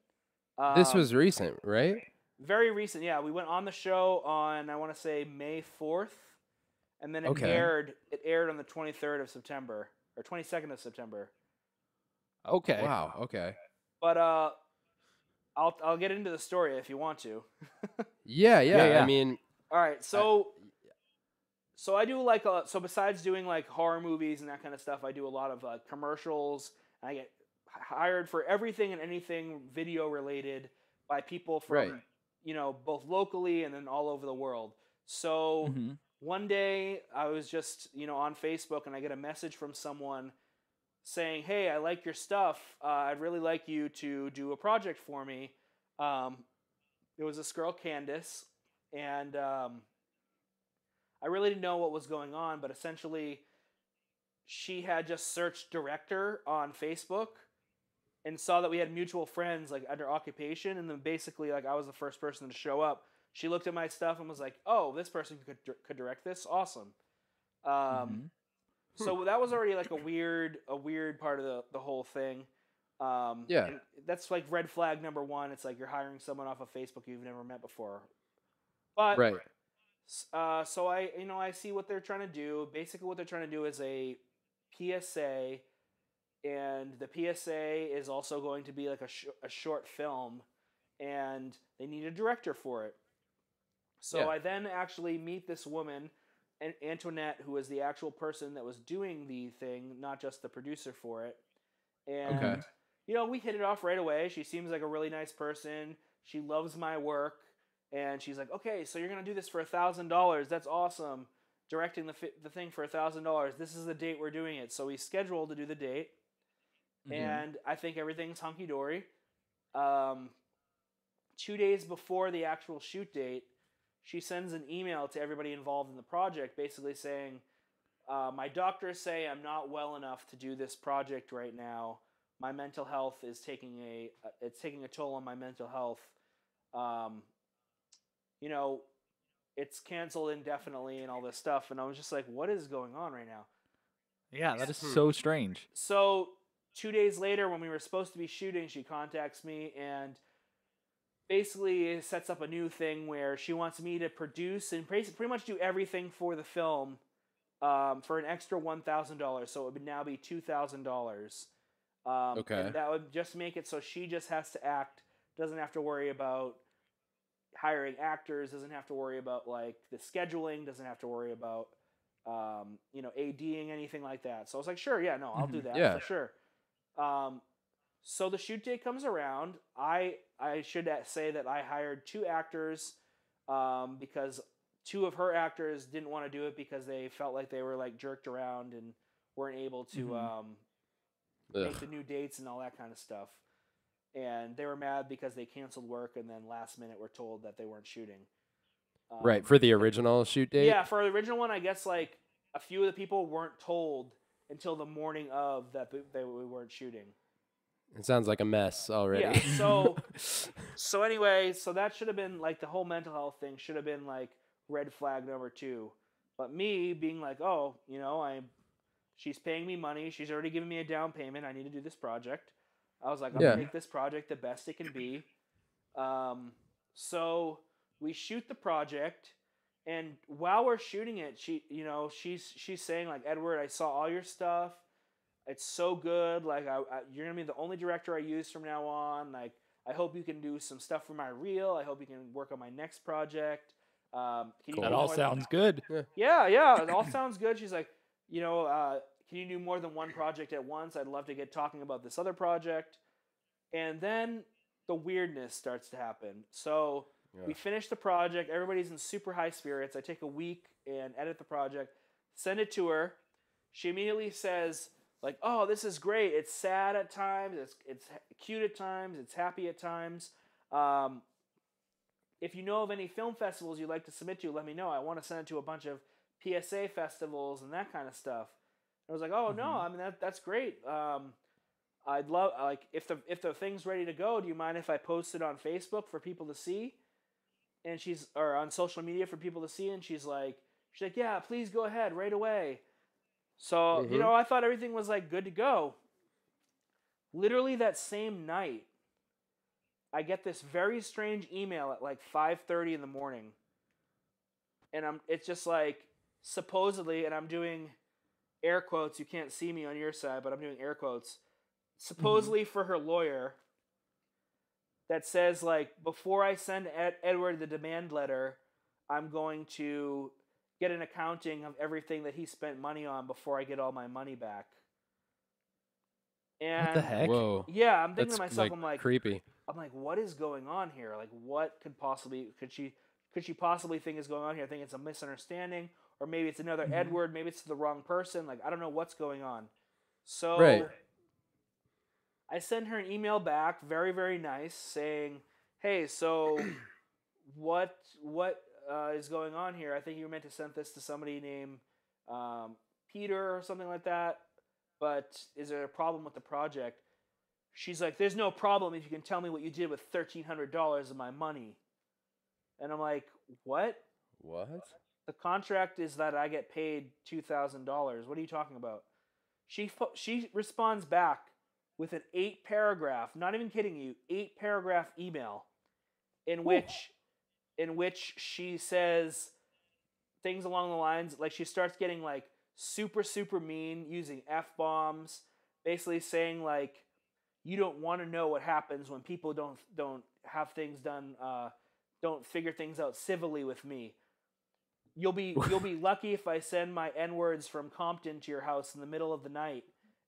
This was recent, right? Very recent, yeah. We went on the show on, I want to say, May 4th, and then it aired on the 23rd of September, or 22nd of September. Okay. Wow, okay. But I'll get into the story if you want to. Yeah. I mean, all right, so I do like so besides doing like horror movies and that kind of stuff, I do a lot of commercials. And I get hired for everything and anything video related by people from both locally and then all over the world. So one day I was just on Facebook and I get a message from someone saying, "Hey, I like your stuff. I'd really like you to do a project for me." It was this girl, Candace, and I really didn't know what was going on, but essentially she had just searched director on Facebook and saw that we had mutual friends like under occupation, and then basically like I was the first person to show up. She looked at my stuff and was like, "Oh, this person could direct this. Awesome." So that was already like a weird part of the whole thing. And that's like red flag number one. It's like you're hiring someone off of Facebook you've never met before. But so I see what they're trying to do. Basically, what they're trying to do is a PSA, and the PSA is also going to be like a short film, and they need a director for it. So I then actually meet this woman, Antoinette, who is the actual person that was doing the thing, not just the producer for it. And we hit it off right away. She seems like a really nice person. She loves my work. And she's like, "Okay, so you're going to do this for $1,000. That's awesome. Directing the thing for $1,000. This is the date we're doing it." So we scheduled to do the date. And I think everything's hunky-dory. 2 days before the actual shoot date, she sends an email to everybody involved in the project basically saying, "My doctors say I'm not well enough to do this project right now. My mental health is taking a toll on my mental health. It's canceled indefinitely," and all this stuff. And I was just like, what is going on right now? Yeah, that is so strange. So 2 days later, when we were supposed to be shooting, she contacts me and basically sets up a new thing where she wants me to produce and pretty much do everything for the film for an extra $1,000. So it would now be $2,000. And that would just make it so she just has to act, doesn't have to worry about hiring actors, doesn't have to worry about like the scheduling, doesn't have to worry about ADing, anything like that. So I was like, sure, yeah, no, I'll do that for sure. So the shoot date comes around. I should say that I hired 2 actors because 2 of her actors didn't want to do it because they felt like they were like jerked around and weren't able to make the new dates and all that kind of stuff. And they were mad because they canceled work and then last minute were told that they weren't shooting. Right, for the original shoot date? Yeah, for the original one, I guess like a few of the people weren't told until the morning of that we weren't shooting. It sounds like a mess already. Yeah, so anyway, so that should have been like the whole mental health thing should have been like red flag number 2. But me being like, oh, she's paying me money. She's already given me a down payment. I need to do this project. I was like, I'm going to make this project the best it can be. So we shoot the project, and while we're shooting it, she's saying like, "Edward, I saw all your stuff. It's so good. Like, you're gonna be the only director I use from now on. Like, I hope you can do some stuff for my reel. I hope you can work on my next project. Can you That do all more sounds good. Yeah, it all sounds good. She's like, can you do more than one project at once? I'd love to get talking about this other project. And then the weirdness starts to happen. So we finish the project. Everybody's in super high spirits. I take a week and edit the project, send it to her. She immediately says, like, oh, this is great. It's sad at times. It's cute at times. It's happy at times. If you know of any film festivals you'd like to submit to, let me know. I want to send it to a bunch of PSA festivals and that kind of stuff. I was like, oh, no, I mean, that's great. I'd love, like, if the thing's ready to go, do you mind if I post it on Facebook for people to see? And or on social media for people to see? And she's like, yeah, please go ahead right away. So, I thought everything was, like, good to go. Literally that same night, I get this very strange email at, like, 5:30 in the morning. And it's just, like, supposedly, and I'm doing air quotes. You can't see me on your side, but I'm doing air quotes. Supposedly for her lawyer, that says, like, before I send Edward the demand letter, I'm going to get an accounting of everything that he spent money on before I get all my money back. And what the heck? Whoa. Yeah, I'm thinking That's, to myself, like, I'm like, creepy. what is going on here? Like, what could she possibly think is going on here? I think it's a misunderstanding, or maybe it's another Edward, maybe it's the wrong person. Like, I don't know what's going on. So Right. I send her an email back, very, very nice, saying, hey, so what is going on here? I think you were meant to send this to somebody named Peter or something like that, but is there a problem with the project? She's like, there's no problem if you can tell me what you did with $1,300 of my money. And I'm like, what? What? The contract is that I get paid $2,000. What are you talking about? She responds back with an 8-paragraph, not even kidding you, 8-paragraph email in which she says things along the lines, like, she starts getting, like, super, super mean, using F-bombs, basically saying, like, you don't want to know what happens when people don't have things done, don't figure things out civilly with me. You'll be lucky if I send my N-words from Compton to your house in the middle of the night.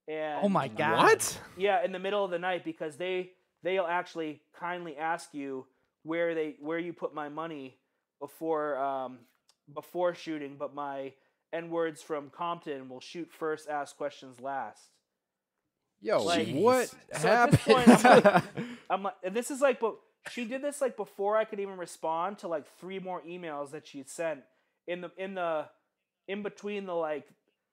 And Oh my God! What? yeah, in the middle of the night, because they'll actually kindly ask you where you put my money before shooting, but my N-words from Compton will shoot first, ask questions last. Yo, Like, what so happened? at this point, I'm like, and this is like, but she did this, like, before I could even respond to, like, 3 more emails that she'd sent in between the, like,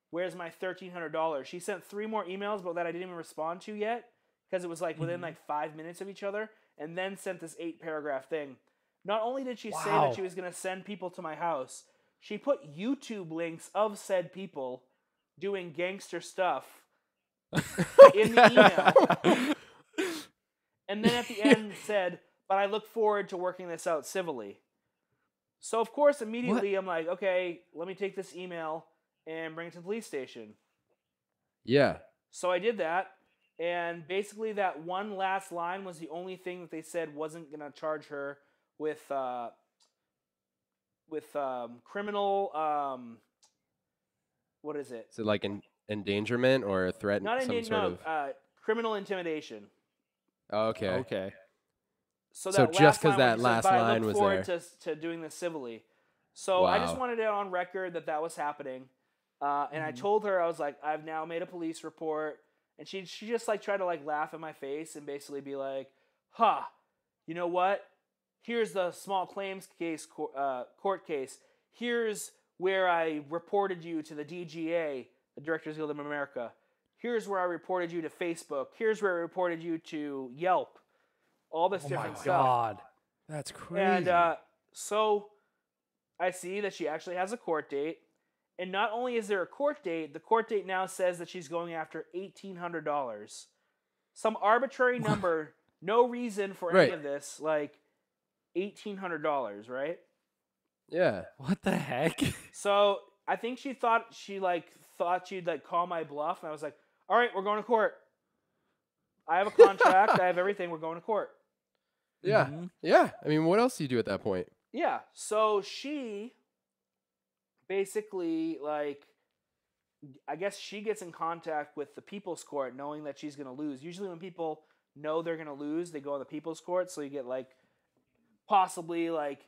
where's my $1,300? She sent 3 more emails, but that I didn't even respond to yet, because it was, like, within like 5 minutes of each other, and then sent this 8-paragraph thing. Not only did she say that she was going to send people to my house, she put YouTube links of said people doing gangster stuff in the email. And then at the end said, but I look forward to working this out civilly. So, of course, immediately I'm like, okay, let me take this email and bring it to the police station. Yeah. So I did that, and basically that one last line was the only thing that they said wasn't going to charge her with criminal, what is it? Is it like an endangerment or a threat? Criminal intimidation. Oh, okay. Okay. So just because that said, last "But I line look was forward there. to doing this civilly." So I just Wow. wanted it on record that was happening, and I told her, I was like, "I've now made a police report," and she just, like, tried to, like, laugh in my face and basically be like, "Ha, you know what? Here's the small claims case court case. Here's where I reported you to the DGA, the Directors Guild of America. Here's where I reported you to Facebook. Here's where I reported you to Yelp." All this different stuff. Oh my God. That's crazy. And so I see that she actually has a court date. And not only is there a court date, the court date now says that she's going after $1,800. Some arbitrary number, no reason for any of this, like $1,800, right? Yeah. What the heck? So I think she thought she'd, like, call my bluff. And I was like, all right, we're going to court. I have a contract. I have everything. We're going to court. Yeah. Yeah. I mean, what else do you do at that point? Yeah. So she basically, like, I guess she gets in contact with the people's court knowing that she's going to lose. Usually when people know they're going to lose, they go on the people's court. So you get, like, possibly, like,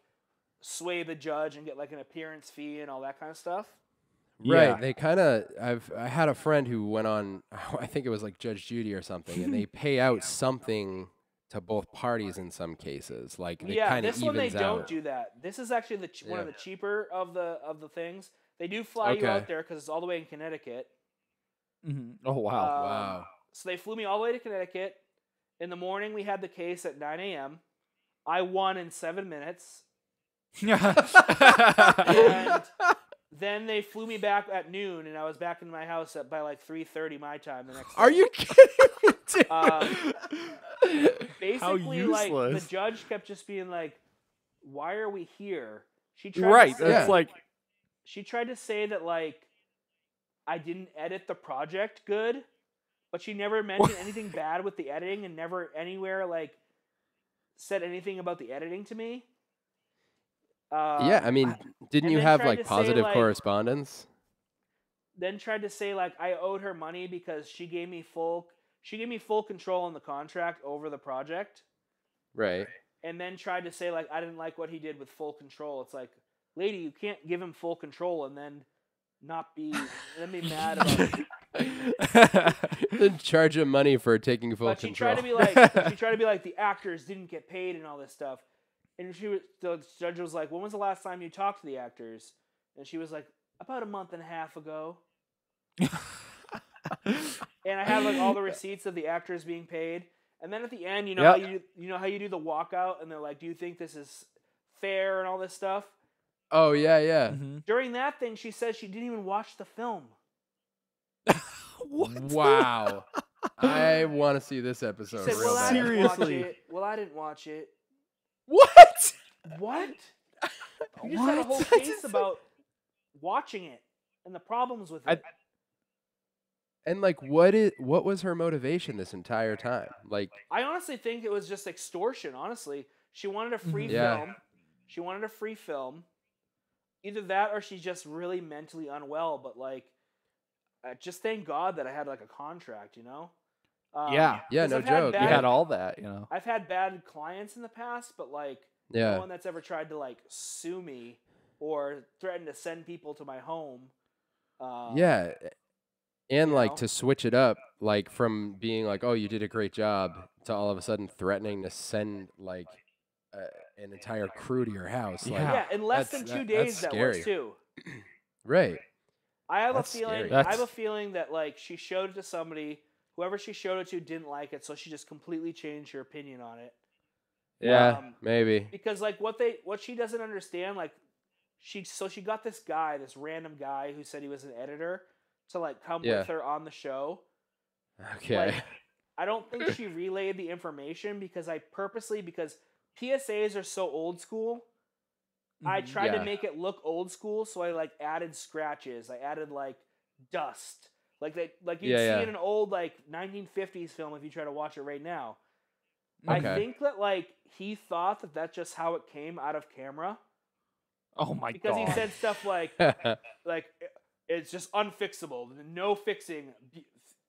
sway the judge and get, like, an appearance fee and all that kind of stuff. Right. Yeah. They kind of, I had a friend who went on, I think it was like Judge Judy or something, and they pay out something to both parties in some cases. Like, they kind of this one they evens don't out. do that. This is actually one of Yeah. the cheaper of the things. They do fly you out there because it's all the way in Connecticut. Oh, wow. Wow. So they flew me all the way to Connecticut. In the morning, we had the case at 9 a.m. I won in 7 minutes. And then they flew me back at noon, and I was back in my house by like 3:30 my time the next day. Are you kidding me, dude? Basically, like, the useless. judge kept just being like, "Why are we here?" She tried Right. To say, It's like, she tried to say that, like, I didn't edit the project good, but she never mentioned anything bad with the editing and never anywhere, like, said anything about the editing to me. Yeah, I mean, didn't and you then have tried like to say, positive like- correspondence? Then tried to say, like, I owed her money because she gave me full control on the contract over the project. Right. And then tried to say, like, I didn't like what he did with full control. It's like, lady, you can't give him full control and then be mad about it. Then charge him money for taking full But she control. tried to be like, the actors didn't get paid and all this stuff. And the judge was like, when was the last time you talked to the actors? And she was like, about a month and a half ago. And I had, like, all the receipts of the actors being paid. And then at the end, you know how you do the walkout, and they're like, do you think this is fair and all this stuff? Oh, yeah, yeah. During that thing, she said she didn't even watch the film. what? Wow. I want to see this She episode said, real well, I bad. didn't watch Seriously. it. Well, I didn't watch it. What? What? You just had a whole case about watching it and the problems with it. And like, what was her motivation this entire time? Like, I honestly think it was just extortion, honestly. She wanted a free Yeah. film. She wanted a free film. Either that or she's just really mentally unwell, but, like, just thank God that I had, like, a contract, you know? Yeah. Yeah, 'cause no I've had joke. You bad- had all that, you know. I've had bad clients in the past, but, like, yeah. no one that's ever tried to, like, sue me or threaten to send people to my home. Yeah. And you like know? to switch it up, like from being like, oh, you did a great job, to all of a sudden threatening to send like an entire crew to your house. Like, Yeah. Yeah, in less than that's- 2 days that's that was, scary. too. Right. I have That's a feeling. scary. I have a feeling that, like, she showed it to somebody. Whoever she showed it to didn't like it, so she just completely changed her opinion on it. Yeah, Um, maybe. Because, like, what she doesn't understand, like, she got this random guy who said he was an editor to, like, come Yeah. with her on the show. Okay. Like, I don't think she relayed the information because PSAs are so old school. I tried Yeah. to make it look old school, so I, like, added scratches. I added, like, dust. Like you'd see in an old, like, 1950s film if you try to watch it right now. I Okay. think that, like, he thought that that's just how it came out of camera. Oh my Because god. he said stuff like, it's just unfixable, no fixing,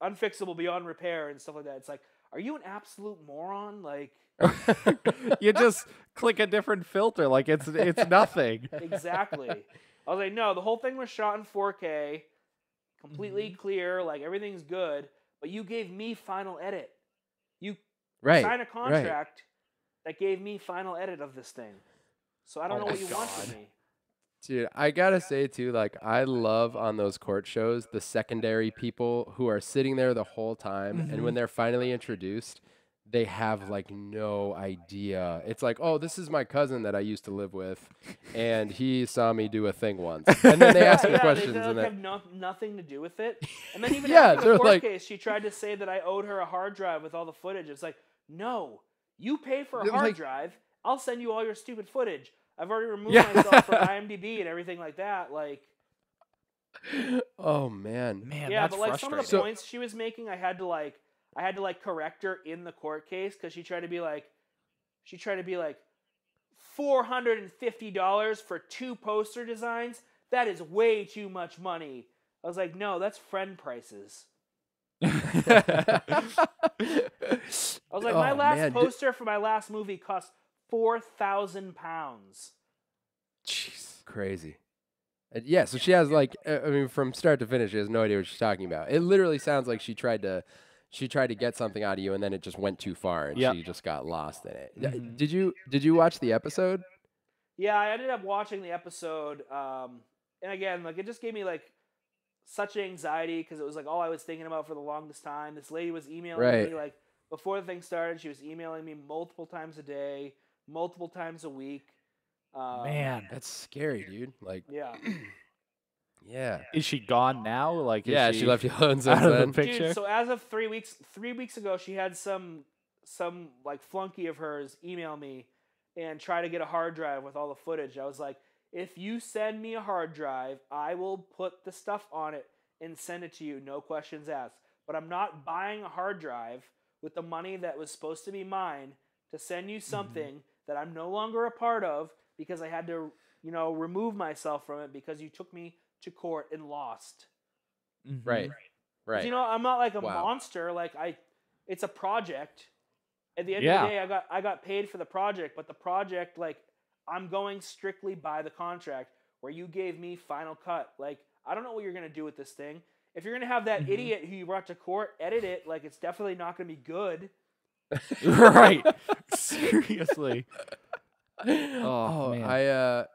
unfixable beyond repair and stuff like that. It's like, are you an absolute moron? Like, You just click a different filter, like it's nothing. exactly. I was like, no, the whole thing was shot in 4K, completely clear, like everything's good, but you gave me final edit. You Right. signed a contract that gave me final edit of this thing. So I don't know what you want from me. Dude, I gotta say too, like, I love on those court shows the secondary people who are sitting there the whole time, and when they're finally introduced, they have like no idea. It's like, oh, this is my cousin that I used to live with, and he saw me do a thing once, and then they ask me questions, They and have nothing to do with it. And then even Yeah, after the they're court like- case, she tried to say that I owed her a hard drive with all the footage. It's like, no, you pay for a They're hard like- drive. I'll send you all your stupid footage. I've already removed Yeah. myself from IMDb and everything like that. Like, Oh man. Yeah, that's but like some of the frustrating. points she was making, I had to correct her in the court case because she tried to be like $450 for 2 poster designs. That is way too much money. I was like, no, that's friend prices. I was like, my last poster for my last movie cost £4,000. Jeez, crazy. Yeah, so she has like, I mean, from start to finish, she has no idea what she's talking about. It literally sounds like she tried to get something out of you, and then it just went too far, and she just got lost in it. Mhm. Did you watch the episode? Yeah, I ended up watching the episode, and again, like it just gave me like such anxiety because it was like all I was thinking about for the longest time. This lady was emailing me like before the thing started. She was emailing me multiple times a day, multiple times a week. Man, That's scary, dude. Like, yeah. yeah. is she gone now? Like, Yeah, is she left you alone since out of the then. picture? Dude, so as of 3 weeks ago, she had some like flunky of hers email me and try to get a hard drive with all the footage. I was like, if you send me a hard drive, I will put the stuff on it and send it to you, no questions asked. But I'm not buying a hard drive with the money that was supposed to be mine to send you something that I'm no longer a part of because I had to, remove myself from it because you took me to court and lost. Mhm. Right. I'm not like a Wow. monster. Like it's a project. At the end of the day, I got paid for the project, but the project, like, I'm going strictly by the contract where you gave me final cut. Like, I don't know what you're gonna do with this thing. If you're gonna have that idiot who you brought to court edit it, like, it's definitely not gonna be good. Right. Seriously. Oh, man.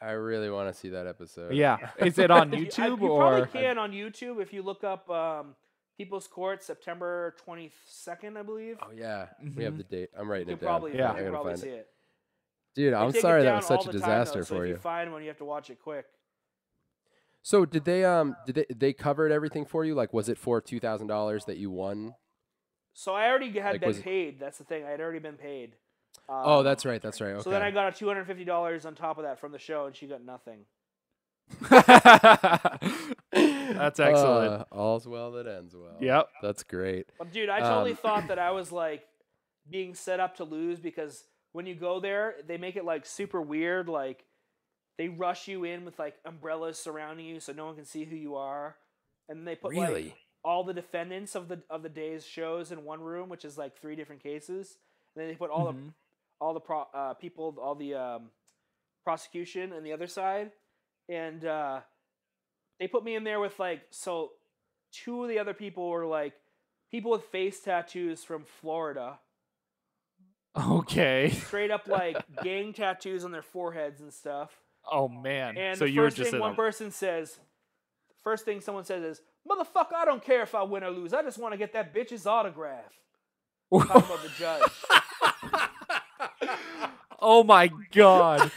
I really want to see that episode. Yeah. Is it on You YouTube you or? probably can on YouTube if you look up People's Court, September 22nd, I believe. Oh yeah, we have the date. I'm writing You it can down. probably, Yeah. you I can gotta probably find see it. it. Dude, They I'm take it sorry that down was such all a the time, though, disaster so for if you. you find one, you have to watch it quick. So did they covered everything for you? Like, was it for $2,000 that you won? So I already had Like, been was it- paid. That's the thing. I had already been paid. Oh, that's right. Okay. So then I got a $250 on top of that from the show, and she got nothing. That's excellent. All's well that ends well. Yep. That's great. But dude, I totally thought that I was like being set up to lose because when you go there, they make it like super weird. Like they rush you in with like umbrellas surrounding you so no one can see who you are, and they put Really? like all the defendants of the day's shows in one room, which is like 3 different cases. And then they put all the people, all the prosecution on the other side, and they put me in there with like 2 of the other people were like people with face tattoos from Florida, Okay. straight up like gang tattoos on their foreheads and stuff. Oh man. And so the you were first just thing in one person says, first thing someone says is, "Motherfucker, I don't care if I win or lose. I just want to get that bitch's autograph." Talking about the judge. Oh my god.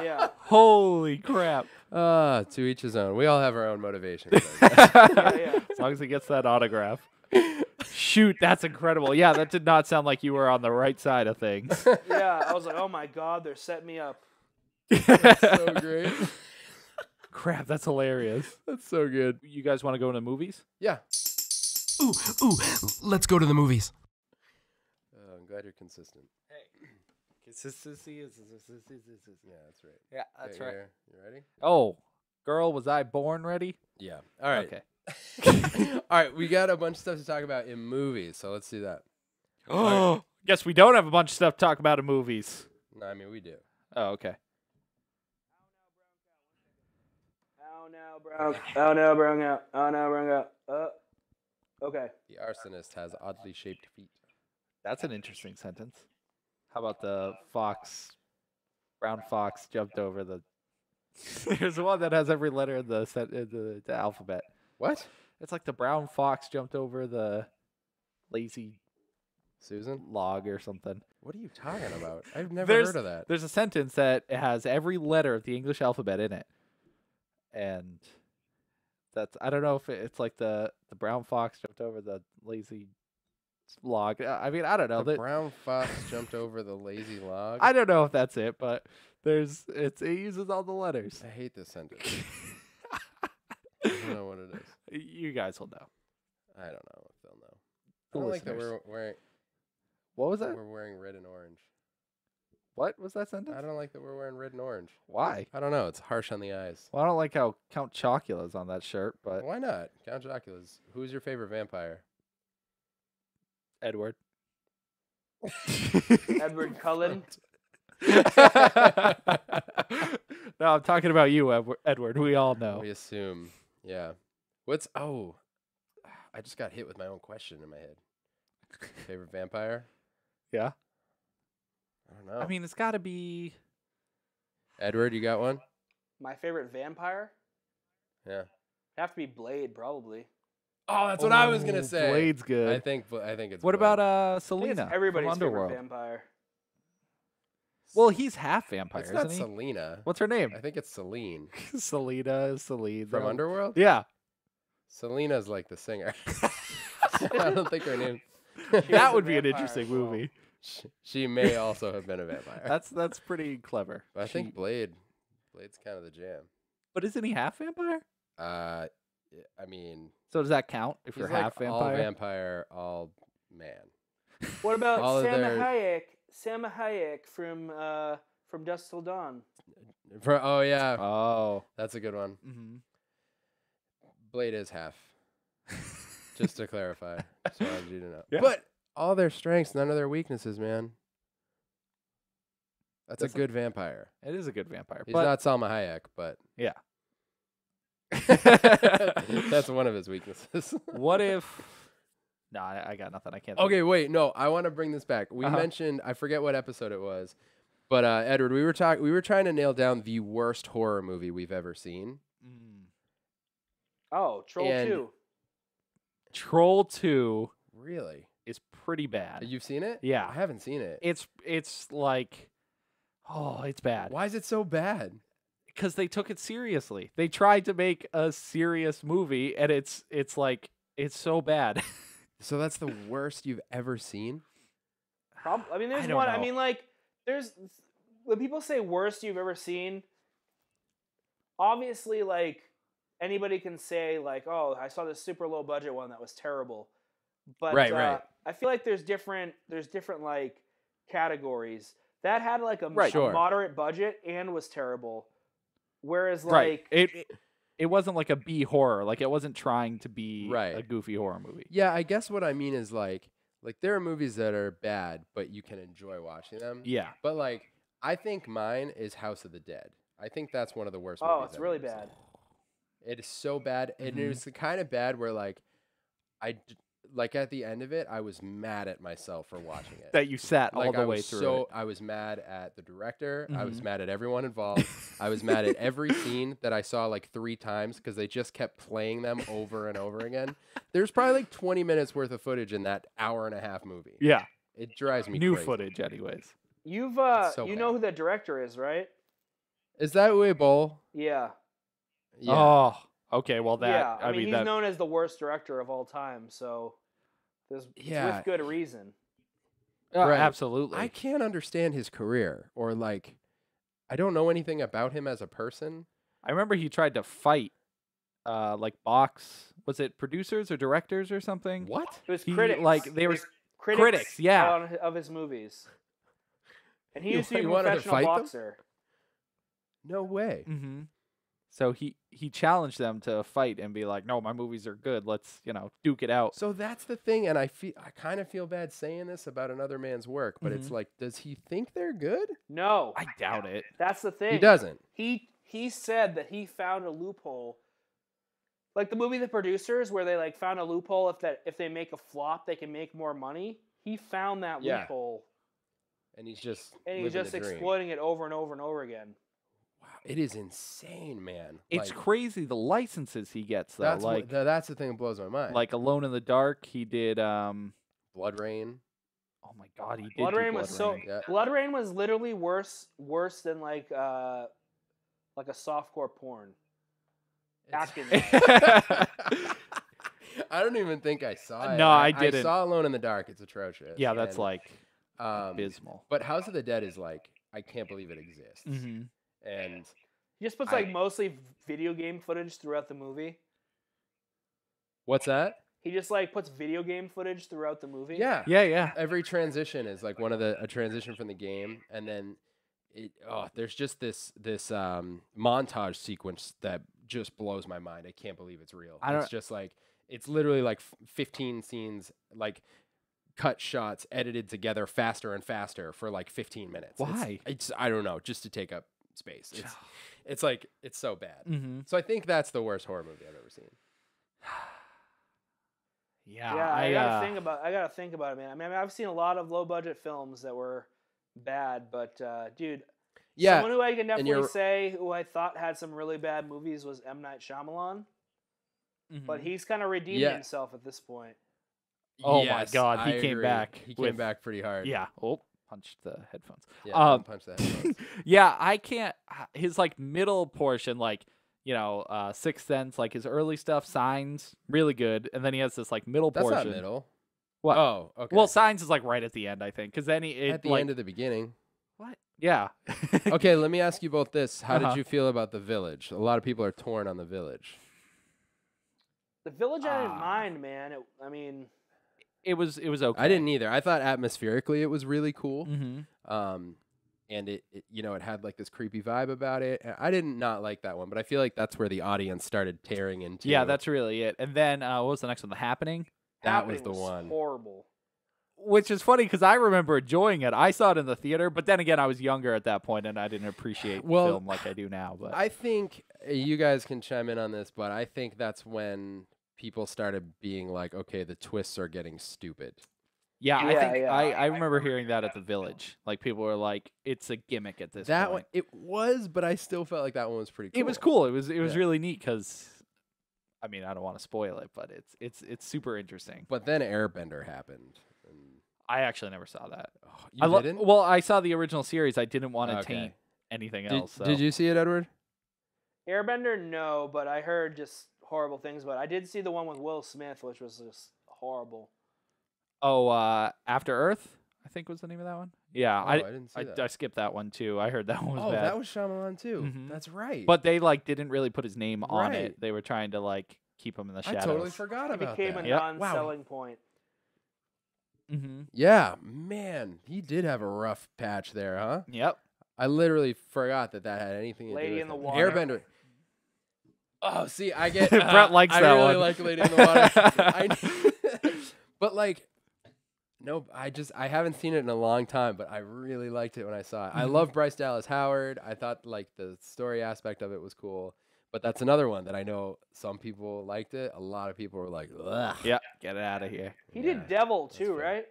Yeah. Holy crap. To each his own. We all have our own motivations. Yeah. As long as he gets that autograph. Shoot, that's incredible. Yeah, that did not sound like you were on the right side of things. Yeah. I was like, oh my God, they're setting me up. So great. Crap, that's hilarious. That's so good. You guys want to go into movies? Yeah. Ooh, let's go to the movies. I'm glad you're consistent. Consistency is. Yeah, that's right. Yeah, that's Okay, right. You ready? Oh, girl, was I born ready? Yeah. All right. Okay. All right. We got a bunch of stuff to talk about in movies, so let's do that. Oh, guess we don't have a bunch of stuff to talk about in movies. No, I mean we do. Oh, okay. Oh no, brown. Oh no, brown out. Oh no, brown out. Okay. The arsonist has oddly shaped feet. That's an interesting sentence. How about the brown fox jumped over the... There's one that has every letter in the alphabet. What? It's like the brown fox jumped over the lazy Susan? log or something. What are you talking about? I've never heard of that. There's a sentence that has every letter of the English alphabet in it. And that's... I don't know if it's like the brown fox jumped over the lazy log. I mean, I don't know. The brown fox jumped over the lazy log. I don't know if that's it, but it uses all the letters. I hate this sentence. I don't know you guys will know. I don't know if they'll know. The I don't like that listeners. we're wearing. What was that? We're wearing red and orange. What was that sentence? I don't like that we're wearing red and orange. Why? I don't know. It's harsh on the eyes. Well, I don't like how Count Chocula's on that shirt, but Why not? Count Chocula's. Who's your favorite vampire? Edward. Edward Cullen. No, I'm talking about you, Edward. We all know. We assume. Yeah. What's... Oh. I just got hit with my own question in my head. Favorite vampire? Yeah. I don't know. I mean, it's got to be... Edward, you got one? My favorite vampire? Yeah. Have to be Blade, probably. Oh, that's what I was gonna say. Blade's good. I think it's. What Blade. about I think it's Selena everybody's from favorite Underworld? vampire. Well, he's half vampire, It's isn't not he? Selena. What's her name? I think it's Celine Selena is Celine. from Underworld. Yeah. Selena's like the singer. I don't think her name. That a would be an vampire interesting as well. movie. She may also have been a vampire. That's pretty clever. But I think Blade's kind of the jam. But isn't he half vampire? I mean, So does that count if he's you're like half all vampire? vampire, all man. What about All of Salma their- Hayek? Salma Hayek from Dusk Till Dawn. Oh yeah, Oh. that's a good one. Mm-hmm. Blade is half. Just to clarify, so I wanted you to know. Yeah. But all their strengths, none of their weaknesses, man. That's a Doesn't- good vampire. It is a good vampire. He's but not Salma Hayek, but Yeah. that's one of his weaknesses. What if... No, I got nothing. I can't. Okay, wait, no, I want to bring this back. We mentioned, I forget what episode it was, but Edward, we were trying to nail down the worst horror movie we've ever seen. Oh, Troll And- 2. Troll 2 Really? is pretty bad. You've seen it? Yeah. I haven't seen it. It's like... Oh, it's bad. Why is it so bad? Because they took it seriously. They tried to make a serious movie, and it's like... It's so bad. So that's the worst you've ever seen? I mean, there's don't one. I know. mean, like, there's when people say worst you've ever seen. Obviously, like anybody can say, like, oh, I saw this super low budget one that was terrible. But Right. I feel like there's different like categories. That had like a Sure. moderate budget and was terrible. Whereas Right. like It wasn't like a B horror. Like, it wasn't trying to be Right. a goofy horror movie. Yeah, I guess what I mean is like there are movies that are bad, but you can enjoy watching them. Yeah. But like, I think mine is House of the Dead. I think that's one of the worst oh, movies it's I've really ever seen. bad. It is so bad, and Mhm. it was the kind of bad where like like at the end of it, I was mad at myself for watching it. That you sat all Like, the I way was through it. I was mad at the director. I was Mhm. mad at everyone involved. I was mad at every scene that I saw like 3 times because they just kept playing them over and over again. There's probably like 20 minutes worth of footage in that hour-and-a-half movie. Yeah. It drives me New crazy. footage, anyways. You've so you bad. know who the director is, right? Is that Uwe Boll? Yeah. Yeah. Oh, okay. Well, that yeah. I I mean, mean he's that. known as the worst director of all time, so it's Yeah. with good reason. Right. Absolutely. I can't understand his career, or like, I don't know anything about him as a person. I remember he tried to fight, like box. Was it producers or directors or something? What? It was He, critics. like, they were critics, yeah. of his movies. And he You- used to be you a wanted to professional fight them? boxer. No way. Mm-hmm. So he challenged them to fight and be like, "No, my movies are good. Let's duke it out." So that's the thing, and I kind of feel bad saying this about another man's work, but it's like, does he think they're good? No, I doubt it. that's the thing. He doesn't. He said that he found a loophole. Like the movie The Producers, where they like found a loophole if they make a flop, they can make more money. He found that Yeah. loophole, And he's just and he's living just the dream. exploiting it over and over and over again. Wow, it is insane, man. It's Like, crazy the licenses he gets though. that's Like that's the thing that blows my mind. like Alone in the Dark, he did. Blood Rain. Oh my God, he did. Blood do Rain was so. Rain. Yeah. Blood Rain was literally worse than like a softcore porn. Acting. I don't even think I saw it. No, I didn't. I saw Alone in the Dark. It's atrocious. Yeah, that's And, like um, abysmal. But House of the Dead is like, I can't believe it exists. Mm-hmm. And He just puts I- like mostly video game footage throughout the movie. What's that? He just like puts video game footage throughout the movie. Yeah. Yeah. Every transition is like a transition from the game, and then there's just this montage sequence that just blows my mind. I can't believe it's real. It's just like it's literally like 15 scenes, like cut shots edited together faster and faster for like 15 minutes. Why? It's I don't know, just to take up space. It's like it's so bad. Mm-hmm. So I think that's the worst horror movie I've ever seen. Yeah, I gotta think about it, man. I mean, I've seen a lot of low budget films that were bad, but dude, someone who I can definitely say who I thought had some really bad movies was M. Night Shyamalan, but he's kind of redeemed himself at this point. Oh my God, he came back. He came back pretty hard. Yeah. Oh, punched the headphones. Yeah, punch the headphones. Yeah, I can't. His like middle portion, like. Sixth Sense, like his early stuff, Signs, really good, and then he has this like middle portion. That's not middle. What? Oh, okay. Well, Signs is like right at the end, I think, because then at the end of the beginning. What? Yeah. Okay, let me ask you both this: how did you feel about The Village? A lot of people are torn on The Village. The Village, I didn't mind, man. It was okay. I didn't either. I thought atmospherically it was really cool. Mm-hmm. And it had like this creepy vibe about it. I did not like that one, but I feel like that's where the audience started tearing into. Yeah, that's really it. And then what was the next one? The Happening? That was the one. Horrible. Which is funny because I remember enjoying it. I saw it in the theater, but then again, I was younger at that point and I didn't appreciate film like I do now. But I think you guys can chime in on this, but I think that's when people started being like, okay, the twists are getting stupid. Yeah, I remember hearing that at the Village. Like people were like, "It's a gimmick at this point." That one, it was, but I still felt like that one was pretty cool. It was cool. It was really neat because, I mean, I don't want to spoil it, but it's super interesting. But then Airbender happened. And I actually never saw that. Oh, you didn't? Well, I saw the original series. I didn't want to taint anything else. So. Did you see it, Edward? Airbender, no, but I heard just horrible things. But I did see the one with Will Smith, which was just horrible. Oh, After Earth, I think was the name of that one. Yeah, I didn't see that. I skipped that one too. I heard that one was bad. Oh, that was Shyamalan too. Mm-hmm. That's right. But they like didn't really put his name on it. They were trying to like keep him in the shadows. I totally forgot about that. It became a non-selling point. Mm-hmm. Yeah, man, he did have a rough patch there, huh? Yep. I literally forgot that had anything to do with Lady in the Water. Airbender. Oh, see, I get Brett likes that one. I really like Lady in the Water. But like. No, I haven't seen it in a long time, but I really liked it when I saw it. I love Bryce Dallas Howard. I thought like the story aspect of it was cool, but that's another one that I know some people liked it. A lot of people were like, ugh. Yeah, get it out of here. He did Devil too, right?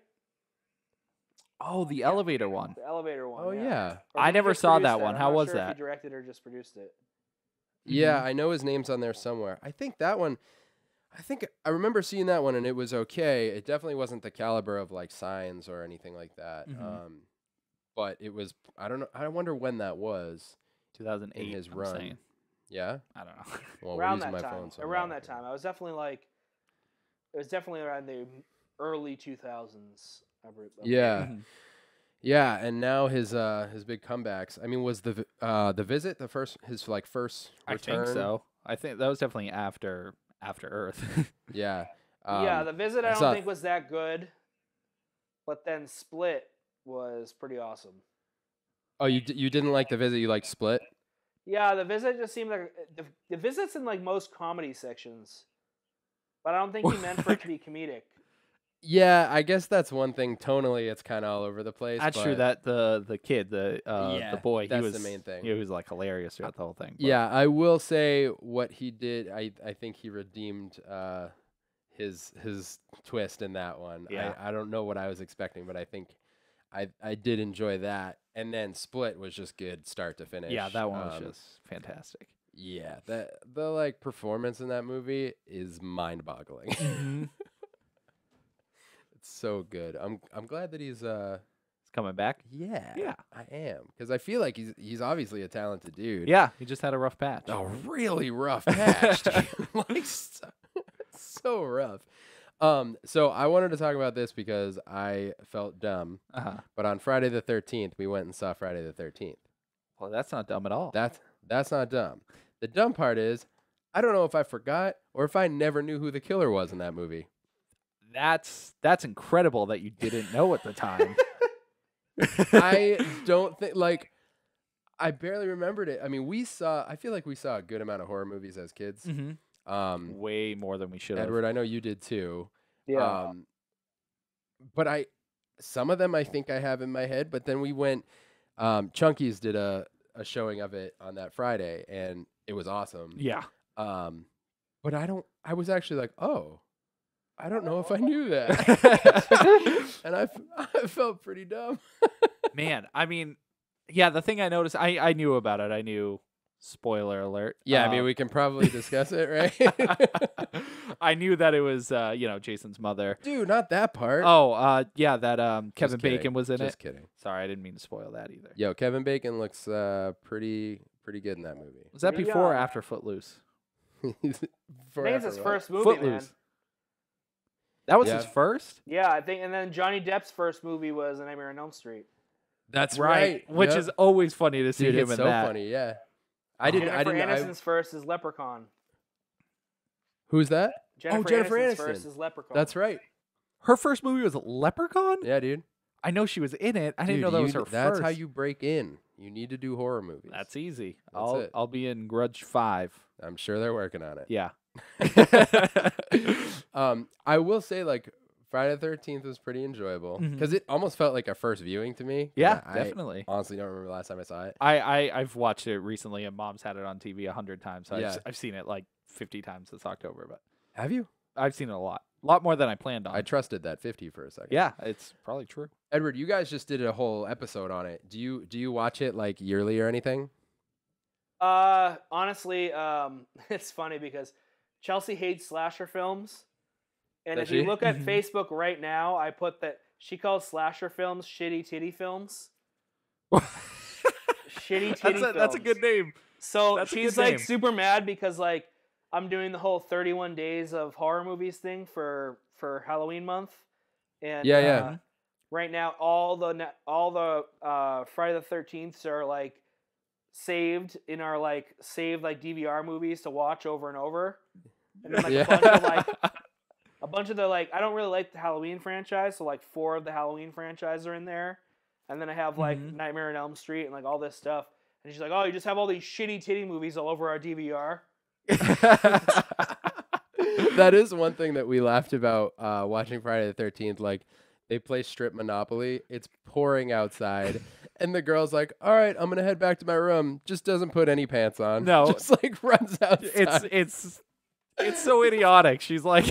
Oh, the elevator one. The elevator one. Oh yeah. I never saw that one. How was that? If he directed or just produced it. Yeah, I know his name's on there somewhere. I think that one. I remember seeing that one and it was okay. It definitely wasn't the caliber of like Signs or anything like that. But it was. I don't know. I wonder when that was. 2008. In his run. Saying. Yeah. I don't know. Well, around that time. Around that time. I was definitely like. It was definitely around the early 2000s. Yeah. Yeah, and now his big comebacks. I mean, was the Visit his first return? I think so. I think that was definitely After Earth. Yeah. Yeah, The Visit I don't think was that good, but then Split was pretty awesome. Oh, you didn't like The Visit? You liked Split? Yeah, The Visit just seemed like the Visit's in like most comedy sections, but I don't think he meant for it to be comedic. Yeah, I guess that's one thing. Tonally, it's kind of all over the place. That's true. That the kid, the boy, that's he was the main thing. He was like hilarious throughout the whole thing. But. Yeah, I will say what he did. I think he redeemed his twist in that one. Yeah. I don't know what I was expecting, but I think I did enjoy that. And then Split was just good, start to finish. Yeah, that one was just fantastic. Yeah, the like performance in that movie is mind-boggling. Mm-hmm. It's so good. I'm glad that he's coming back. Yeah, I am, because I feel like he's obviously a talented dude. Yeah, he just had a rough patch. A really rough patch, like so rough. So I wanted to talk about this because I felt dumb. But on Friday the 13th, we went and saw Friday the 13th. Well, that's not dumb at all. That's not dumb. The dumb part is I don't know if I forgot or if I never knew who the killer was in that movie. That's incredible that you didn't know at the time. I don't think, like, I barely remembered it. I mean, I feel like we saw a good amount of horror movies as kids. Way more than we should have. Edward, I know you did too. Yeah. But some of them I think I have in my head, but then we went, Chunky's did a showing of it on that Friday, and it was awesome. Yeah. But I was actually like, oh, I don't know if I knew that. And I felt pretty dumb. Man, I mean, yeah, the thing I noticed, I knew about it. I knew, spoiler alert. Yeah, I mean, we can probably discuss it, right? I knew that it was, Jason's mother. Dude, not that part. Oh, yeah, that Kevin Bacon was in it. Just kidding. Sorry, I didn't mean to spoil that either. Yo, Kevin Bacon looks pretty good in that movie. Was that before or after Footloose? I think it's his first movie, Footloose. man. That was his first? Yeah, I think, and then Johnny Depp's first movie was A Nightmare on Elm Street. That's right. Which is always funny to see Dude, him it's in so that. funny, yeah. Jennifer Aniston's first is Leprechaun. Who's that? Jennifer Aniston's first is Leprechaun. That's right. Her first movie was Leprechaun? Yeah, dude. I know she was in it. I didn't know that was her first. That's how you break in. You need to do horror movies. That's easy. That's I'll be in Grudge 5. I'm sure they're working on it. Yeah. I will say, like, Friday the 13th was pretty enjoyable because it almost felt like a first viewing to me. Yeah, I definitely. Honestly, don't remember the last time I saw it. I've watched it recently, and Mom's had it on TV 100 times. So Yeah. I've seen it like 50 times this October, but Have you? I've seen it a lot more than I planned on. I trusted that 50 for a second. Yeah, it's probably true. Edward, you guys just did a whole episode on it. Do you watch it like yearly or anything? Honestly, it's funny because Chelsea hates slasher films. And Does if you she? look at Facebook right now, I put that she calls slasher films shitty titty films. Shitty titty films. That's a good name. So That's a she's good like name. super mad because like I'm doing the whole 31 days of horror movies thing for Halloween month. And Yeah. right now all the Friday the 13th are like saved in our like saved like DVR movies to watch over and over. And then like a bunch of the like I don't really like the Halloween franchise, so like 4 of the Halloween franchise are in there. And then I have like Nightmare on Elm Street and like all this stuff. And she's like, "Oh, you just have all these shitty titty movies all over our DVR." That is one thing that we laughed about watching Friday the 13th. Like, they play Strip Monopoly. It's pouring outside. And the girl's like, all right, I'm going to head back to my room. Just doesn't put any pants on. No. Just, like, runs outside. It's so idiotic. She's like,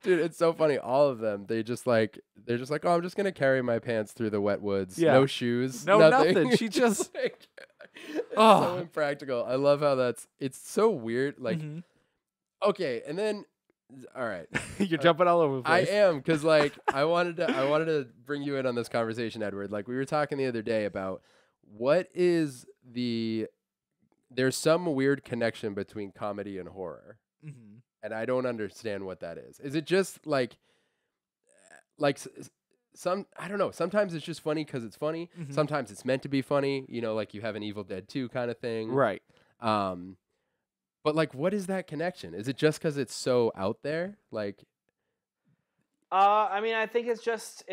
Dude, it's so funny. All of them, they're just like, oh, I'm just going to carry my pants through the wet woods. Yeah. No shoes. No, nothing. She It's just... like, it's so impractical. I love how it's so weird. Like, okay, and then, all right. You're jumping all over the place. I am, because like I wanted to bring you in on this conversation, Edward. Like, we were talking the other day about there's some weird connection between comedy and horror, and I don't understand what that is. Is it just like some, I don't know. Sometimes it's just funny because it's funny. Sometimes it's meant to be funny. You know, like you have an Evil Dead 2 kind of thing, Right. But like, what is that connection? Is it just because it's so out there? Like, I mean, I think it's just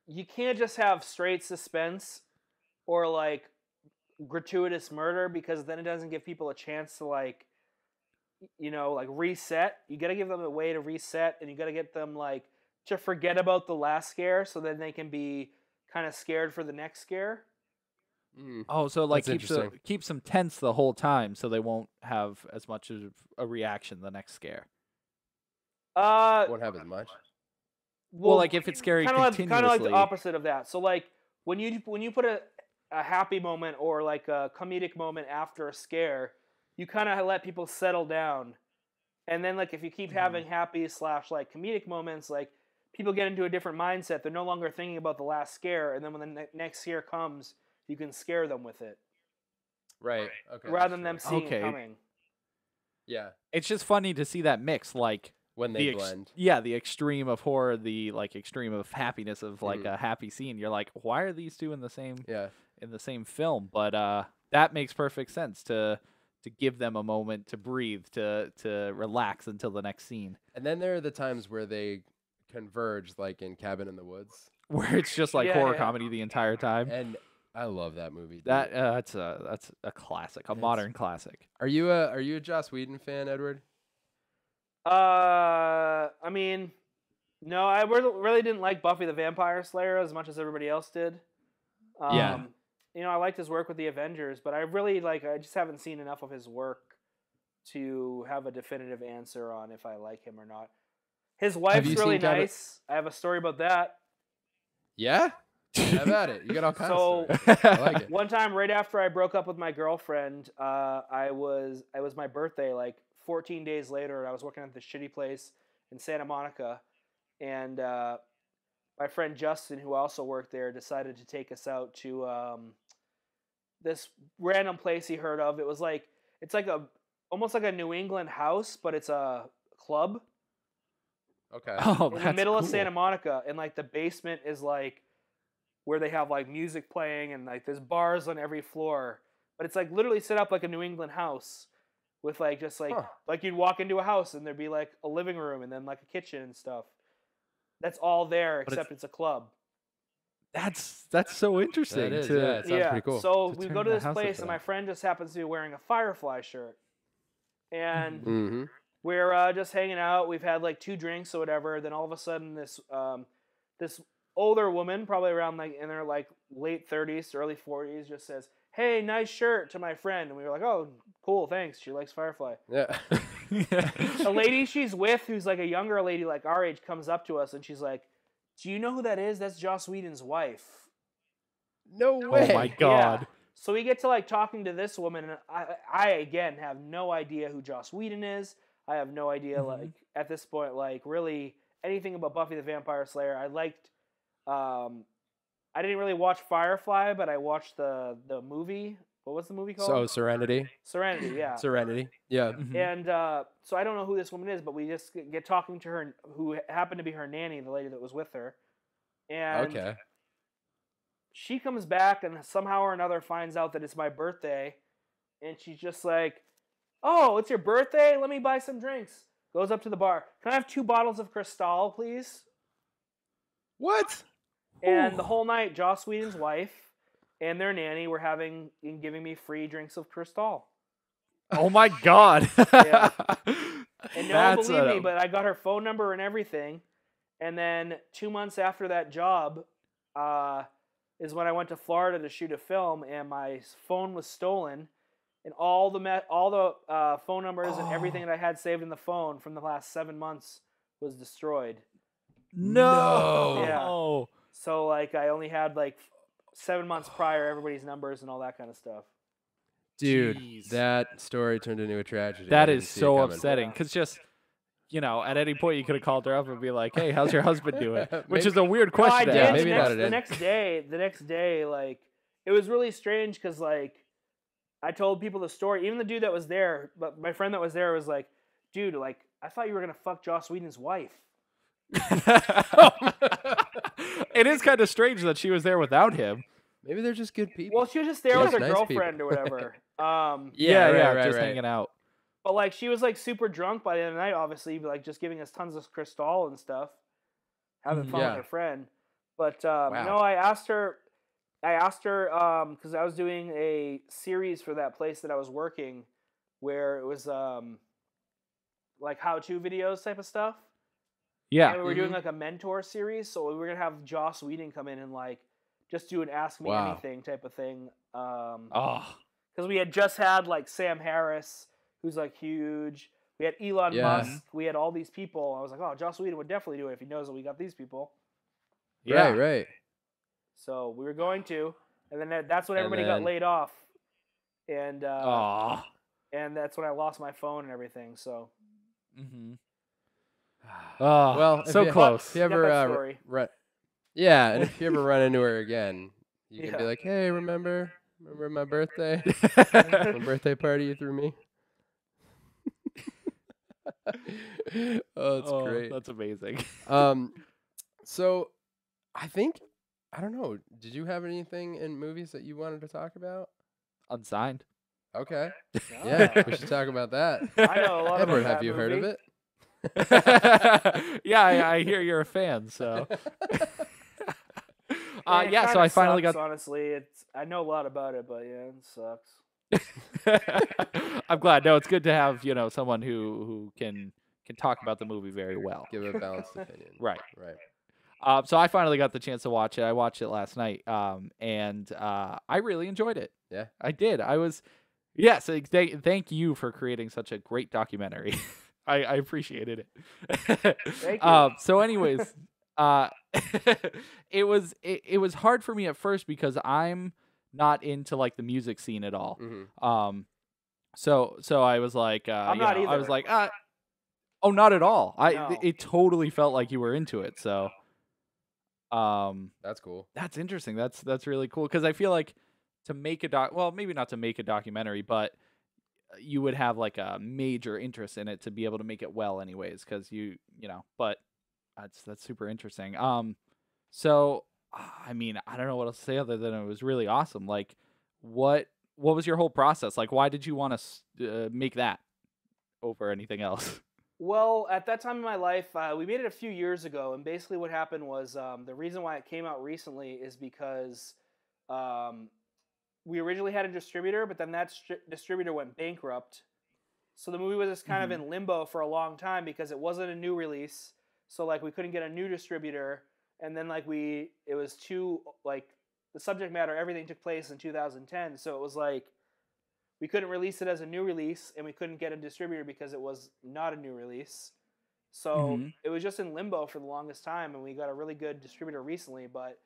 you can't just have straight suspense or like gratuitous murder because then it doesn't give people a chance to like, you know, like reset. You got to give them a way to reset, and you got to get them like to forget about the last scare so then they can be kind of scared for the next scare. Oh, so like That's keeps them tense the whole time, so they won't have as much of a reaction the next scare. won't have as much. Well, like if it's scary continuously. Kind of like the opposite of that. So like when you put a happy moment or like a comedic moment after a scare, you kind of let people settle down, and then like if you keep having happy / like comedic moments, like people get into a different mindset. They're no longer thinking about the last scare, and then when the next scare comes, you can scare them with it. Right. Okay. Rather than them seeing Okay. it coming. Yeah. It's just funny to see that mix, like When they blend. the extreme of horror, the like extreme of happiness of like a happy scene. You're like, why are these two in the same Yeah. film? But that makes perfect sense to to give them a moment to breathe, to relax until the next scene. And then there are the times where they converge, like in Cabin in the Woods, Where it's just like horror comedy the entire time. and I love that movie. Dude. That's a classic, a modern classic. Are you a Joss Whedon fan, Edward? I mean, no, I really didn't like Buffy the Vampire Slayer as much as everybody else did. Yeah. You know, I liked his work with the Avengers, but I just haven't seen enough of his work to have a definitive answer on if I like him or not. His wife's really nice. I have a story about that. Yeah? Have at it. You got all kinds of stories. I like it. One time, right after I broke up with my girlfriend, it was my birthday, like 14 days later, and I was working at this shitty place in Santa Monica, and my friend Justin, who also worked there, decided to take us out to this random place he heard of. It's like almost like a New England house, but it's a club. Okay. Oh, in the middle of Santa Monica, and like the basement is like where they have like music playing, and like there's bars on every floor, but it's like literally set up like a New England house with like just like like you'd walk into a house and there'd be like a living room and then like a kitchen and stuff. That's all there, except it's a club. That's so interesting. That is, yeah, it sounds pretty cool. So we go to this place, and my friend just happens to be wearing a Firefly shirt, and we're just hanging out. We've had like 2 drinks or whatever. Then all of a sudden, this older woman, probably around like in her like late 30s, early 40s, just says, "Hey, nice shirt," to my friend, and we were like, "Oh, cool, thanks." She likes Firefly. Yeah. The lady she's with, who's like a younger lady like our age, comes up to us and she's like, "Do you know who that is? That's Joss Whedon's wife." No way. Oh my god. Yeah. So we get to like talking to this woman, and I again have no idea who Joss Whedon is. I have no idea like at this point like really anything about Buffy the Vampire Slayer. I liked I didn't really watch Firefly, but I watched the movie. What was the movie called? So Serenity. Serenity, yeah. Serenity. Yeah. And so I don't know who this woman is, but we just get talking to her, who happened to be her nanny, the lady that was with her. And she comes back and somehow or another finds out that it's my birthday. And she's just like, "Oh, it's your birthday? Let me buy some drinks." Goes up to the bar. "Can I have 2 bottles of Cristal, please?" What? And the whole night, Joss Whedon's wife and their nanny were giving me free drinks of Cristal. Oh my god. Yeah. And no one believed me, but I got her phone number and everything. And then 2 months after that job is when I went to Florida to shoot a film, and my phone was stolen, and all the phone numbers and everything that I had saved in the phone from the last 7 months was destroyed. No. Yeah. So like I only had like 7 months prior everybody's numbers and all that kind of stuff. Dude, Jeez. that story turned into a tragedy. That is so upsetting, because just, at any point you could have called her up and be like, "Hey, how's your husband doing?" Which is a weird question to ask. Maybe not. The next day, like, it was really strange because, like, I told people the story. Even the dude that was there, but my friend that was there was like, "Dude, like, I thought you were going to fuck Joss Whedon's wife." It is kind of strange that she was there without him. Maybe they're just good people. Well, she was just there with her nice girlfriend people. or whatever. Just hanging out. But like she was like super drunk by the end of the night, obviously, like just giving us tons of Cristal and stuff, having fun with her friend. But no, I asked her because I was doing a series for that place that I was working, where it was like how-to videos type of stuff. Yeah, and we were doing like a mentor series, so we were gonna have Joss Whedon come in and like just do an Ask Me Anything type of thing. Because we had just had like Sam Harris, who's like huge. We had Elon Musk. We had all these people. I was like, "Oh, Joss Whedon would definitely do it if he knows that we got these people." Yeah, right. So we were going to, and then that's when everybody got laid off, and that's when I lost my phone and everything. So. Well, so close. If you ever and if you ever run into her again, you can be like, "Hey, remember my birthday? My birthday party you threw me?" That's great. That's amazing. So I don't know. Did you have anything in movies that you wanted to talk about? Unsigned. Okay. Ah. Yeah, we should talk about that. I know a lot Edward, about have that you heard of movie. it? Yeah, I hear you're a fan. So, Yeah, it yeah. So kinda I finally sucks, got. honestly. I know a lot about it, but yeah, it sucks. I'm glad. No, it's good to have someone who can talk about the movie very well. Give a balanced opinion. Right. Right. So I finally got the chance to watch it. I watched it last night, and I really enjoyed it. Yeah. I did. I was, yes. Thank you for creating such a great documentary. I appreciated it. Thank you. So, anyways, it was hard for me at first because I'm not into like the music scene at all. Mhm. So I was like, I'm not I either. was like, oh, not at all. No. It totally felt like you were into it. So. That's cool. That's interesting. That's really cool because I feel like to make well, maybe not to make a documentary, but you would have like a major interest in it to be able to make it well, anyways. Because but that's super interesting. So I mean, I don't know what else to say other than it was really awesome. Like, what was your whole process? Like, why did you want to make that over anything else? Well, at that time in my life, we made it a few years ago, and basically what happened was the reason why it came out recently is because we originally had a distributor, but then that distributor went bankrupt. So the movie was just kind of in limbo for a long time because it wasn't a new release. So like we couldn't get a new distributor, and then like it was too like the subject matter, everything took place in 2010, so it was like we couldn't release it as a new release, and we couldn't get a distributor because it was not a new release. So it was just in limbo for the longest time, and we got a really good distributor recently. But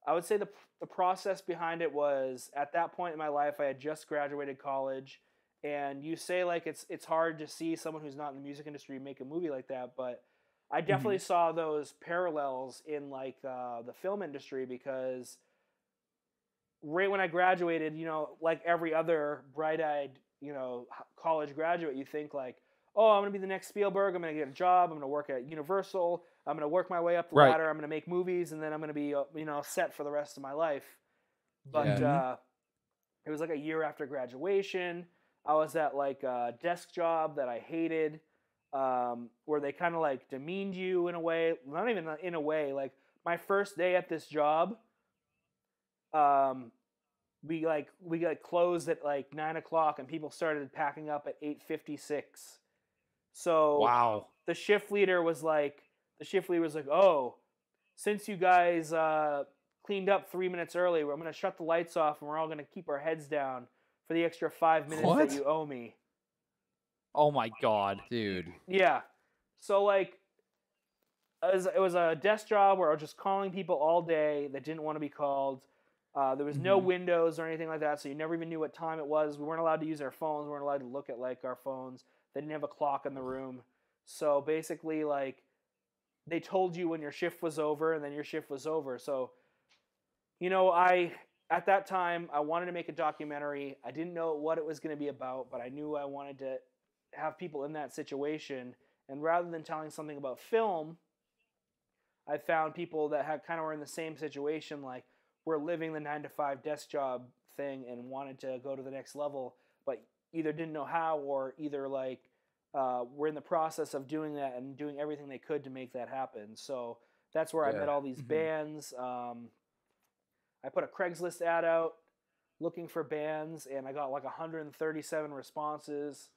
I would say the process behind it was, at that point in my life, I had just graduated college, and you say like it's hard to see someone who's not in the music industry make a movie like that, but I definitely saw those parallels in like the film industry because right when I graduated, like every other bright-eyed, college graduate, you think like, oh, I'm going to be the next Spielberg. I'm going to get a job. I'm going to work at Universal. I'm going to work my way up the ladder. I'm going to make movies, and then I'm going to be, set for the rest of my life. But it was like a year after graduation. I was at like a desk job that I hated, where they kind of like demeaned you in a way. Not even in a way. Like my first day at this job, we closed at like 9:00, and people started packing up at 8:56. So Wow. The shift leader was like, oh, since you guys cleaned up 3 minutes early, I'm going to shut the lights off, and we're all going to keep our heads down for the extra 5 minutes that you owe me. Oh my God, dude. Yeah. So like, it was a desk job where I was just calling people all day that didn't want to be called. There was no windows or anything like that, so you never even knew what time it was. We weren't allowed to use our phones. We weren't allowed to look at like our phones. They didn't have a clock in the room. So basically, like, they told you when your shift was over, and then your shift was over. So, at that time, I wanted to make a documentary. I didn't know what it was going to be about, but I knew I wanted to have people in that situation. And rather than telling something about film, I found people that were in the same situation, like, we're living the 9-to-5 desk job thing and wanted to go to the next level, but either didn't know how, or either like were in the process of doing that and doing everything they could to make that happen. So that's where I met all these bands. I put a Craigslist ad out looking for bands, and I got like 137 responses.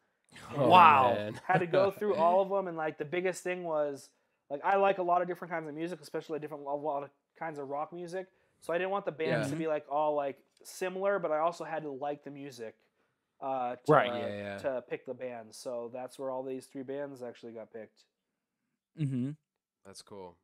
Wow. Man. Had to go through all of them, and like the biggest thing was, like, I like a lot of different kinds of music, especially a lot of kinds of rock music. So I didn't want the bands to be like all like similar, but I also had to like the music to pick the bands. So that's where all these 3 bands actually got picked. That's cool.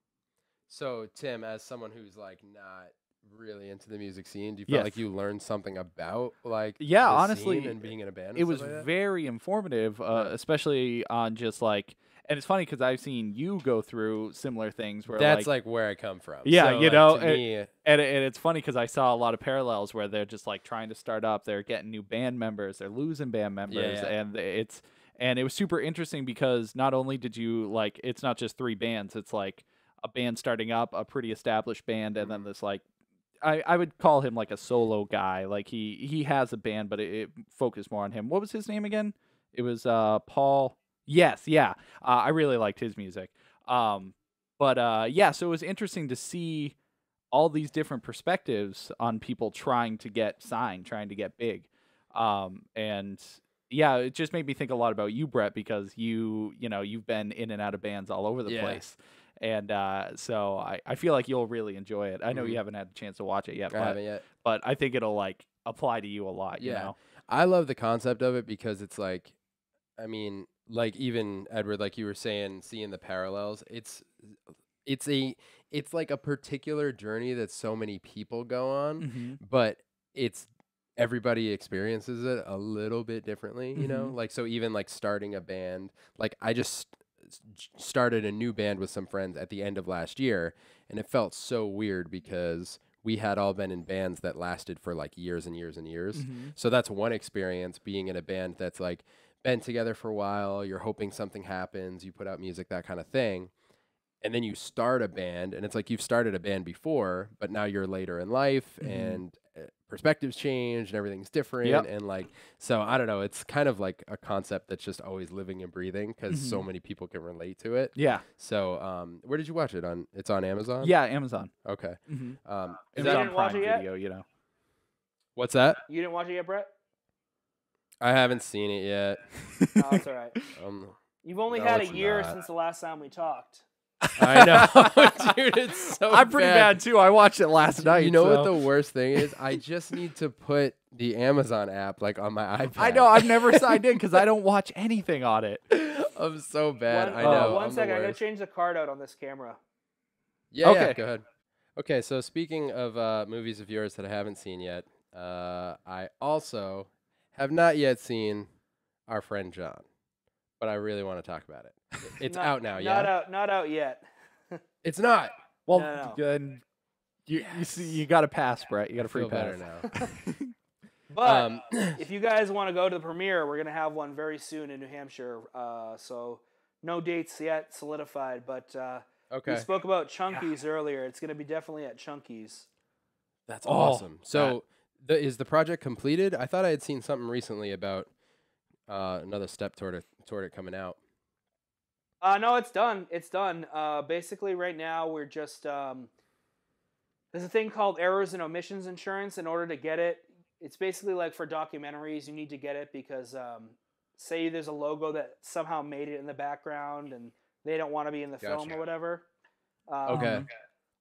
So Tim, as someone who's like not really into the music scene, do you feel like you learned something about like the honestly, scene and being in a band? It was very informative, especially on just like. And it's funny because I've seen you go through similar things where that's like where I come from. Yeah, so, to me, and it's funny because I saw a lot of parallels where they're just like trying to start up, they're getting new band members, they're losing band members, and it was super interesting because not only did you like, it's not just 3 bands, it's like a band starting up, a pretty established band, and then this like I would call him like a solo guy. Like he has a band, but it focused more on him. What was his name again? It was Paul. Yes, yeah. I really liked his music. Yeah, so it was interesting to see all these different perspectives on people trying to get signed, trying to get big. And yeah, it just made me think a lot about you, Brett, because you've been in and out of bands all over the place. And so I feel like you'll really enjoy it. I know you haven't had a chance to watch it yet. I haven't yet. But I think it'll like apply to you a lot, you know? I love the concept of it because it's like, I mean, like even Edward, like you were saying, seeing the parallels, it's like a particular journey that so many people go on, but everybody experiences it a little bit differently, you know? Like, so even like starting a band, like I just started a new band with some friends at the end of last year, and it felt so weird because we had all been in bands that lasted for like years and years and years. So that's one experience, being in a band that's like been together for a while, you're hoping something happens, you put out music, that kind of thing. And then you start a band, and it's like you've started a band before, but now you're later in life, and perspectives change, and everything's different. And like, so I don't know, it's kind of like a concept that's just always living and breathing because so many people can relate to it. Yeah. So where did you watch it on? It's on Amazon? Yeah, Amazon. Okay. Is that on Prime it yet? Video, you know. What's that? You didn't watch it yet, Brett? I haven't seen it yet. No, that's all right. You've only no, had a it's year not. since the last time we talked. I know, dude. It's so I'm pretty bad too. I watched it last night. You know what the worst thing is? I just need to put the Amazon app like on my iPad. I know. I've never signed in because I don't watch anything on it. I'm so bad. I know. One second. I'm gonna change the card out on this camera. Yeah, go ahead. Okay, so speaking of movies of yours that I haven't seen yet, I also have not yet seen Our Friend Jon, but I really want to talk about it. It's out now, yeah? Not out yet. It's not. Well, No. then you see, you got to pass, Brett. You got a free feel pass. better now. But if you guys want to go to the premiere, we're gonna have one very soon in New Hampshire. So no dates yet solidified, but Okay. we spoke about Chunky's earlier. It's gonna be definitely at Chunky's. That's awesome. So is the project completed? I thought I had seen something recently about another step toward it coming out. No, it's done. It's done. Basically, right now we're just there's a thing called errors and omissions insurance. In order to get it, it's basically like for documentaries, you need to get it because say there's a logo that somehow made it in the background and they don't want to be in the film or whatever. Okay.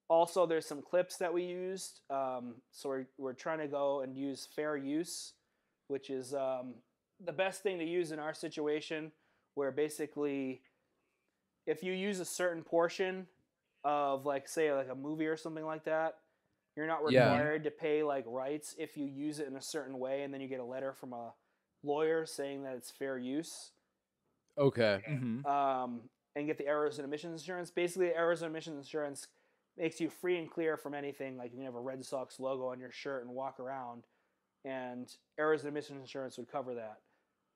Also, there's some clips that we used. So we're trying to go and use fair use, which is the best thing to use in our situation, where basically if you use a certain portion of, like, say, like a movie or something like that, you're not required to pay, like, rights if you use it in a certain way, and then you get a letter from a lawyer saying that it's fair use. Okay. And get the errors and omissions insurance. Basically, errors and omissions insurance makes you free and clear from anything. Like, you can have a Red Sox logo on your shirt and walk around, and errors and omissions insurance would cover that.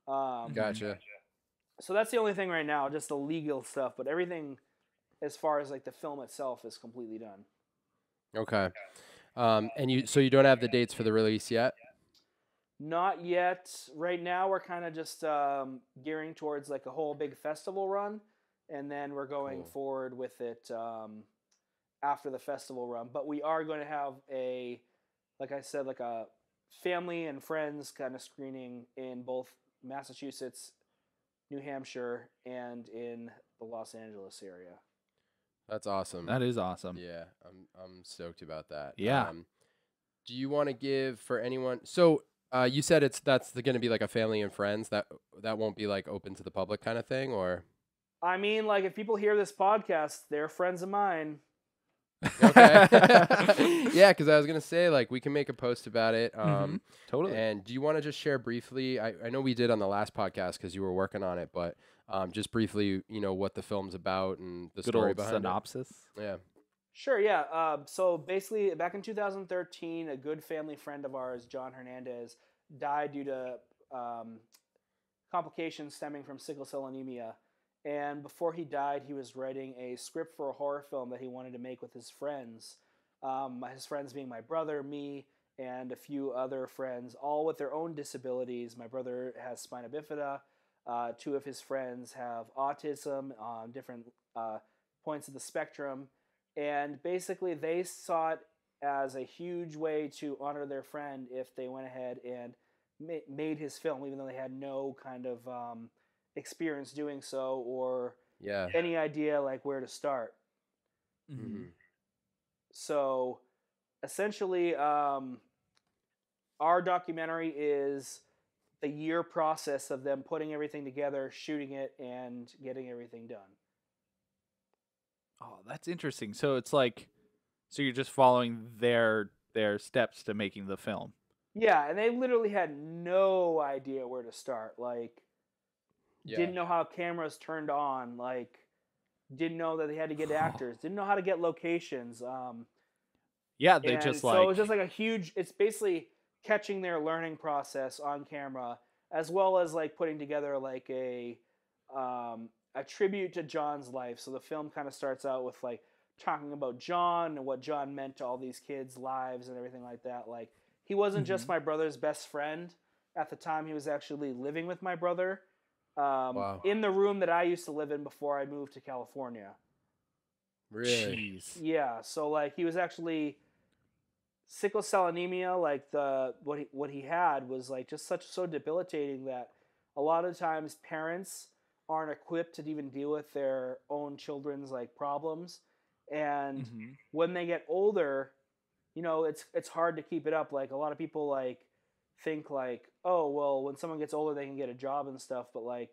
Gotcha. So that's the only thing right now, just the legal stuff. But everything, as far as like the film itself, is completely done. Okay. And you don't have the dates for the release yet? Not yet. Right now, we're kind of just gearing towards like a whole big festival run, and then we're going forward with it after the festival run. But we are going to have like I said, like a family and friends kind of screening in both Massachusetts, New Hampshire, and in the Los Angeles area. That's awesome. That is awesome. Yeah, I'm stoked about that. Yeah. Do you want to give for anyone? So you said that's going to be like a family and friends. That won't be like open to the public kind of thing, or? I mean, like if people hear this podcast, they're friends of mine. Okay. Yeah, because I was gonna say like we can make a post about it. Totally. And do you want to just share briefly? I know we did on the last podcast because you were working on it, but just briefly, what the film's about and the story behind synopsis. it. Yeah. Sure. Yeah. So basically, back in 2013, a good family friend of ours, John Hernandez, died due to complications stemming from sickle cell anemia. And before he died, he was writing a script for a horror film that he wanted to make with his friends. His friends being my brother, me, and a few other friends, all with their own disabilities. My brother has spina bifida. Two of his friends have autism on different points of the spectrum. And basically, they saw it as a huge way to honor their friend if they went ahead and made his film, even though they had no kind of experience doing so or any idea like where to start. Mm-hmm. So essentially, our documentary is the year process of them putting everything together, shooting it, and getting everything done. Oh, that's interesting. So it's like, so you're just following their steps to making the film. Yeah, and they literally had no idea where to start. Like, didn't know how cameras turned on. Like, didn't know that they had to get actors. Didn't know how to get locations. Yeah, they just so it was just like a huge. It's basically catching their learning process on camera, as well as like putting together like a tribute to John's life. So the film kind of starts out with like talking about John and what John meant to all these kids' lives and everything like that. Like, he wasn't just my brother's best friend. At the time, he was actually living with my brother in the room that I used to live in before I moved to California. Really? Jeez. Yeah, so like he was actually sickle cell anemia. Like what he had was like just so debilitating that a lot of times parents aren't equipped to even deal with their own children's like problems, and when they get older, you know, it's hard to keep it up. Like a lot of people like think like, oh well, when someone gets older they can get a job and stuff, but like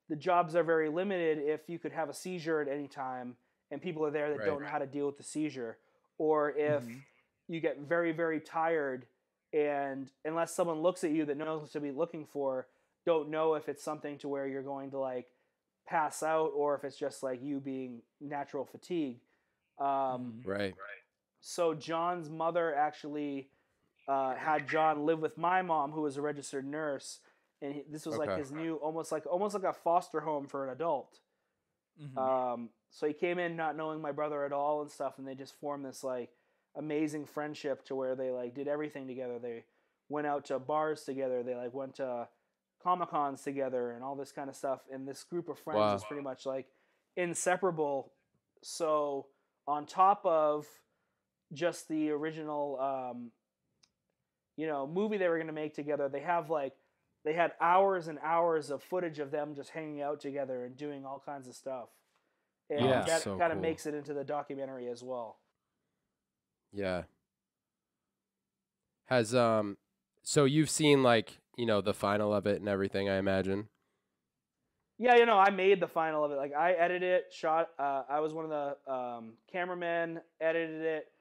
the jobs are very limited if you could have a seizure at any time and people are there that don't know how to deal with the seizure, or if you get very, very tired and unless someone looks at you that knows what to be looking for, don't know if it's something to where you're going to like pass out or if it's just like you being natural fatigue. Right. So John's mother actually had John live with my mom, who was a registered nurse, and this was like his new, almost like a foster home for an adult. So he came in not knowing my brother at all and stuff, and they just formed this like amazing friendship to where they like did everything together. They went out to bars together. They like went to Comic-Cons together and all this kind of stuff. And this group of friends is pretty much like inseparable. So on top of just the original, movie they were going to make together, they had hours and hours of footage of them just hanging out together and doing all kinds of stuff. And that so kind of cool. makes it into the documentary as well. Yeah. Has so you've seen like, the final of it and everything, I imagine. Yeah, I made the final of it. Like I edited it, shot. I was one of the cameramen, edited it,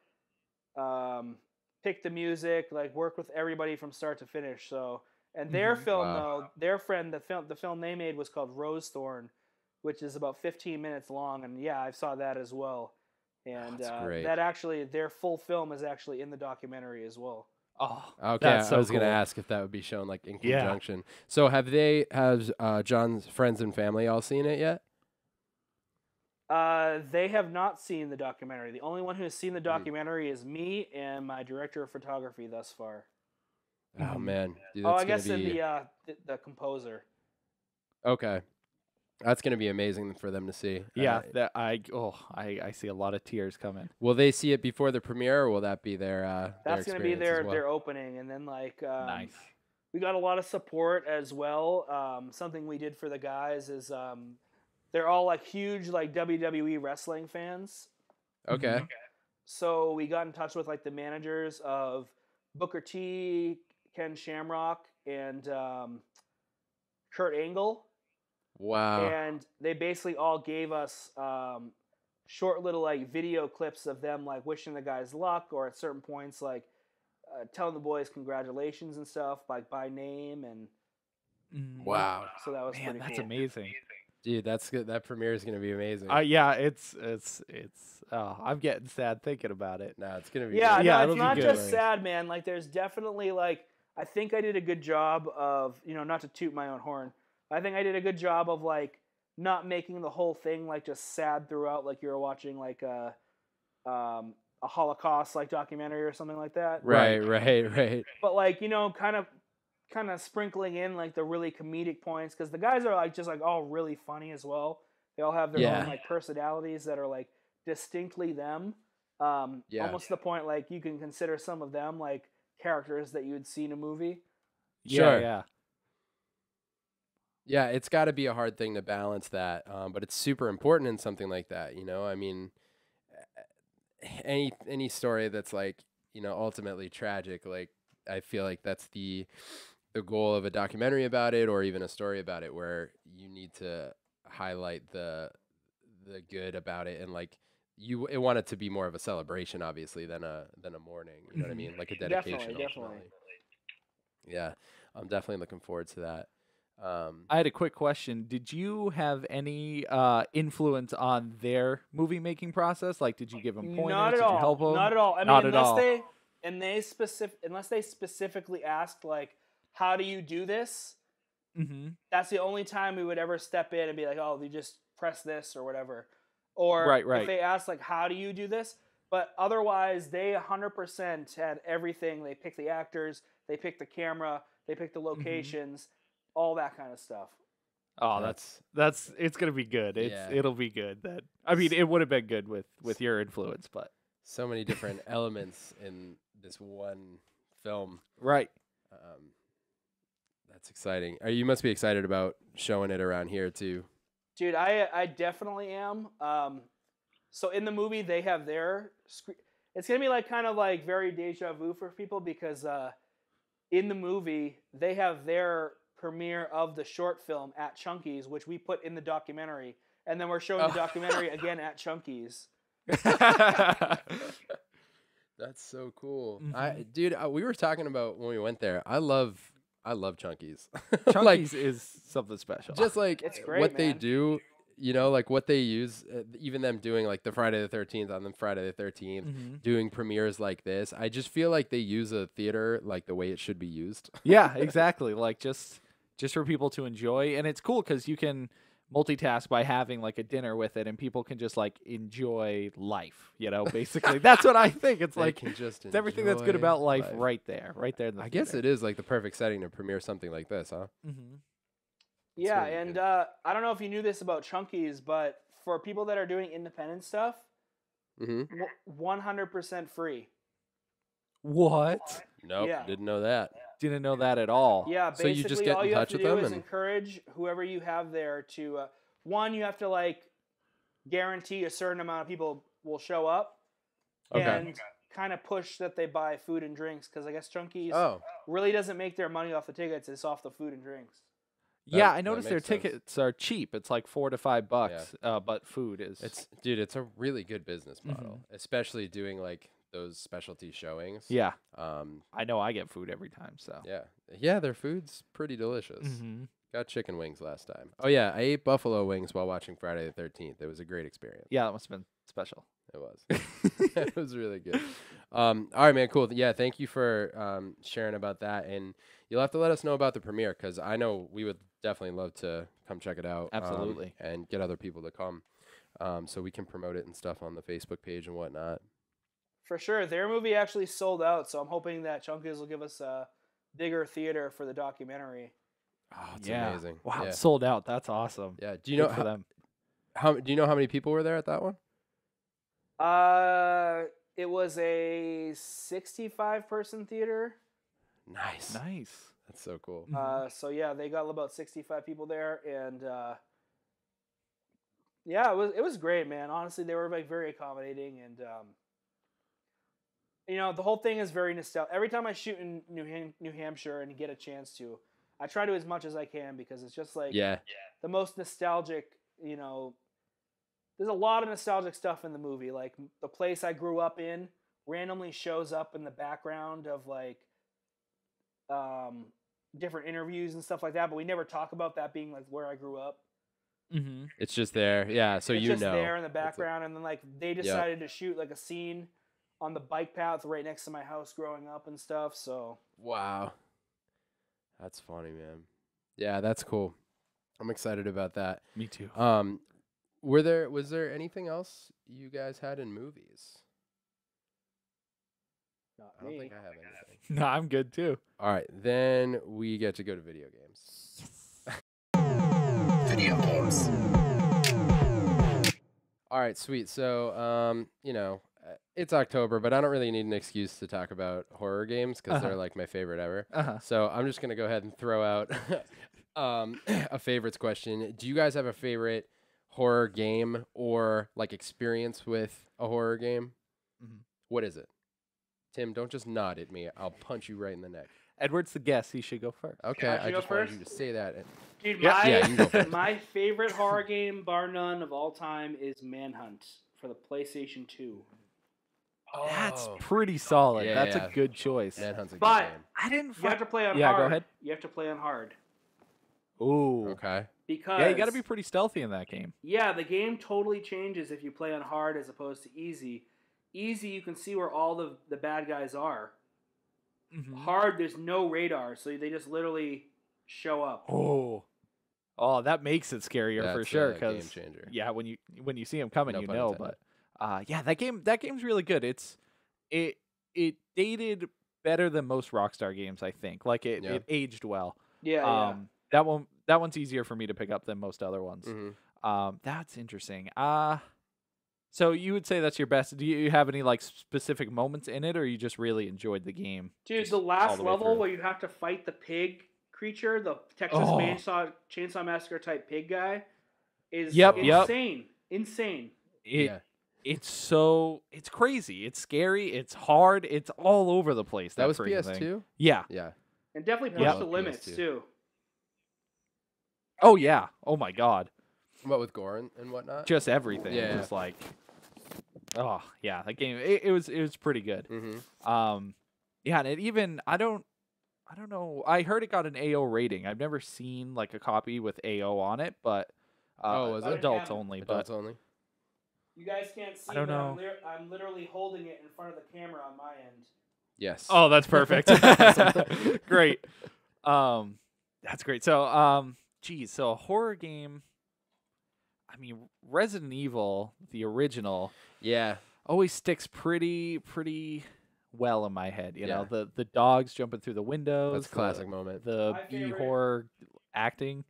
picked the music, like worked with everybody from start to finish. So, and their film though, their friend, the film they made was called Rose Thorn, which is about 15 minutes long, and yeah, I saw that as well. And that actually, their full film is actually in the documentary as well. Oh, okay. I was gonna ask if that would be shown like in conjunction. So have John's friends and family all seen it yet? They have not seen the documentary. The only one who has seen the documentary is me and my director of photography thus far. Oh man. Dude, I guess the composer. Okay. That's going to be amazing for them to see. Yeah, I see a lot of tears coming. Will they see it before the premiere, or will that be their That's going to be their their opening, and then like nice. We got a lot of support as well. Something we did for the guys is they're all like huge like WWE wrestling fans. Okay. So we got in touch with like the managers of Booker T, Ken Shamrock, and Kurt Angle. Wow. And they basically all gave us short little like video clips of them like wishing the guys luck, or at certain points like telling the boys congratulations and stuff like by name. And wow. So that was pretty that's cool. amazing. Dude, that's good. That premiere is going to be amazing. Yeah, it's I'm getting sad thinking about it. No, it's going to be good. Yeah, it's not just sad, man. Like there's definitely like I think I did a good job of, not to toot my own horn, I think I did a good job of like not making the whole thing like just sad throughout, like you're watching like a a Holocaust like documentary or something like that. Right. But like, you know, kind of sprinkling in like the really comedic points, because the guys are like just like all really funny as well. They all have their own like personalities that are like distinctly them. Almost to the point like you can consider some of them like characters that you would see in a movie. Sure. Yeah, it's got to be a hard thing to balance that, but it's super important in something like that. You know, I mean, any story that's like, you know, ultimately tragic, like I feel like that's the goal of a documentary about it, or even a story about it, where you need to highlight the good about it, and like it want it to be more of a celebration, obviously, than a mourning. You know what I mean? Like a dedication. Definitely. Yeah, I'm definitely looking forward to that. I had a quick question. Did you have any influence on their movie making process? Like, did you give them pointers? Not at all. Did you help them? Not at all. I mean, Not at unless all. unless they specifically asked like, how do you do this? Mm-hmm. That's the only time we would ever step in and be like, oh, you just press this or whatever. Or Right. if they asked like, how do you do this? But otherwise, they 100% had everything. They picked the actors, they picked the camera, they picked the locations, all that kind of stuff. Oh, that's it's gonna be good. It'll be good. I mean, it would have been good with your influence, but so many different elements in this one film. Right. That's exciting. You must be excited about showing it around here too. Dude, I definitely am. So in the movie, they have their screen. It's gonna be like kind of like very deja vu for people, because in the movie they have their premiere of the short film at Chunky's, which we put in the documentary, and then we're showing the documentary again at Chunky's. That's so cool. Mm-hmm. We were talking about when we went there. I love Chunky's. Chunky's is something special. Just like It's great, what they man. do, you know, like what they use, even them doing like the Friday the 13th on the Friday the 13th, doing premieres like this. I just feel like they use a theater like the way it should be used. Yeah, exactly. Like just for people to enjoy, and it's cool because you can multitask by having like a dinner with it, and people can just like enjoy life. You know, basically that's what I think. It's like it's everything that's good about life right there in the I guess theater. it is like the perfect setting to premiere something like this, huh? Mm-hmm. Yeah, really and good. I don't know if you knew this about Chunky's, but for people that are doing independent stuff, 100% free. What? Nope, Yeah. didn't know that. Didn't know that at all. Yeah, So you basically just get all in you have touch to with do them is and- encourage whoever you have there to one, you have to like guarantee a certain amount of people will show up, and kind of push that they buy food and drinks, because I guess Chunky's really doesn't make their money off the tickets; it's off the food and drinks. Yeah, I That noticed their makes sense. tickets are cheap. It's like $4 to $5, but food is. It's a really good business model, especially doing like those specialty showings. Yeah, Um, I know I get food every time. So. yeah, their food's pretty delicious. Mm-hmm. Got chicken wings last time. Oh yeah, I ate buffalo wings while watching Friday the 13th. It was a great experience. Yeah, that must have been special. It was. It was really good. All right, man. Cool. Yeah, thank you for sharing about that. And you'll have to let us know about the premiere, because I know we would definitely love to come check it out. Absolutely. And get other people to come, so we can promote it and stuff on the Facebook page and whatnot. For sure, their movie actually sold out, so I'm hoping that Chunky's will give us a bigger theater for the documentary. Oh, it's amazing. Wow, Yeah. it's sold out. That's awesome. Yeah. Do you know Good for them? do you know how many people were there at that one? It was a 65-person theater. Nice. That's so cool. So yeah, they got about 65 people there, and yeah, it was great, man. Honestly, they were like very accommodating, and you know, the whole thing is very nostalgic. Every time I shoot in New Hampshire and get a chance to, I try to as much as I can, because it's just like the most nostalgic. You know, there's a lot of nostalgic stuff in the movie. Like the place I grew up in randomly shows up in the background of like different interviews and stuff like that, but we never talk about that being like where I grew up. Mm-hmm. It's just there. Yeah. So it's you just know. there in the background, and then like they decided to shoot like a scene on the bike path right next to my house growing up and stuff. So Wow. That's funny, man. Yeah, that's cool. I'm excited about that. Me too. Was there anything else you guys had in movies? Not I don't me. think I have anything. No, I'm good too. All right, then we get to go to video games. Video games. All right, sweet. So, it's October, but I don't really need an excuse to talk about horror games because they're like my favorite ever. So I'm just gonna go ahead and throw out a favorites question. Do you guys have a favorite horror game or like experience with a horror game? Mhm. What is it? Tim, don't just nod at me. I'll punch you right in the neck. Edward's the guest. He should go first. Okay, I should I go just wanted first? you to say that. Dude, Yeah. my, Yeah, you go first. my favorite horror game, bar none, of all time is Manhunt for the PlayStation 2. That's pretty solid. Yeah, That's yeah. a good choice. Manhunt's a good But game. I didn't. You have to play on Yeah, hard. go ahead. You have to play on hard. Ooh. Okay. Because Yeah, you got to be pretty stealthy in that game. Yeah, the game totally changes if you play on hard as opposed to easy. Easy, you can see where all the bad guys are. Hard, there's no radar, so they just literally show up. Oh, that makes it scarier for That's sure. a game Because changer. yeah, when you see him coming, No you pun know. intended. But yeah, that game's really good. It dated better than most Rockstar games, I think. Like Yeah. it aged well. Yeah, That one's easier for me to pick up than most other ones. Mhm. That's interesting. So you would say that's your best. Do you have any like specific moments in it, or you just really enjoyed the game? Dude, just the last all the way level through? where you have to fight the pig creature, the Texas Oh. Chainsaw Massacre type pig guy, is Yep. insane. Insane. Yeah. It's crazy. It's scary. It's hard. It's all over the place. That was freaking PS2? thing. Yeah. Yeah. And definitely Yep. push the limits, PS2. too. Oh yeah. Oh my God. What with gore and whatnot? Just everything. Yeah. Just like. Oh yeah, that game. It was pretty good. Mm-hmm. Yeah, and it even I don't know. I heard it got an AO rating. I've never seen like a copy with AO on it, but Was it? adults only. Adults But only? You guys can't see, I don't but know. I'm literally holding it in front of the camera on my end. Yes. oh, that's perfect. Great. That's great. So geez, so a horror game. I mean, Resident Evil, the original, Yeah. always sticks pretty well in my head. You know, Yeah. the dogs jumping through the windows. That's a classic moment. The My B favorite- horror acting.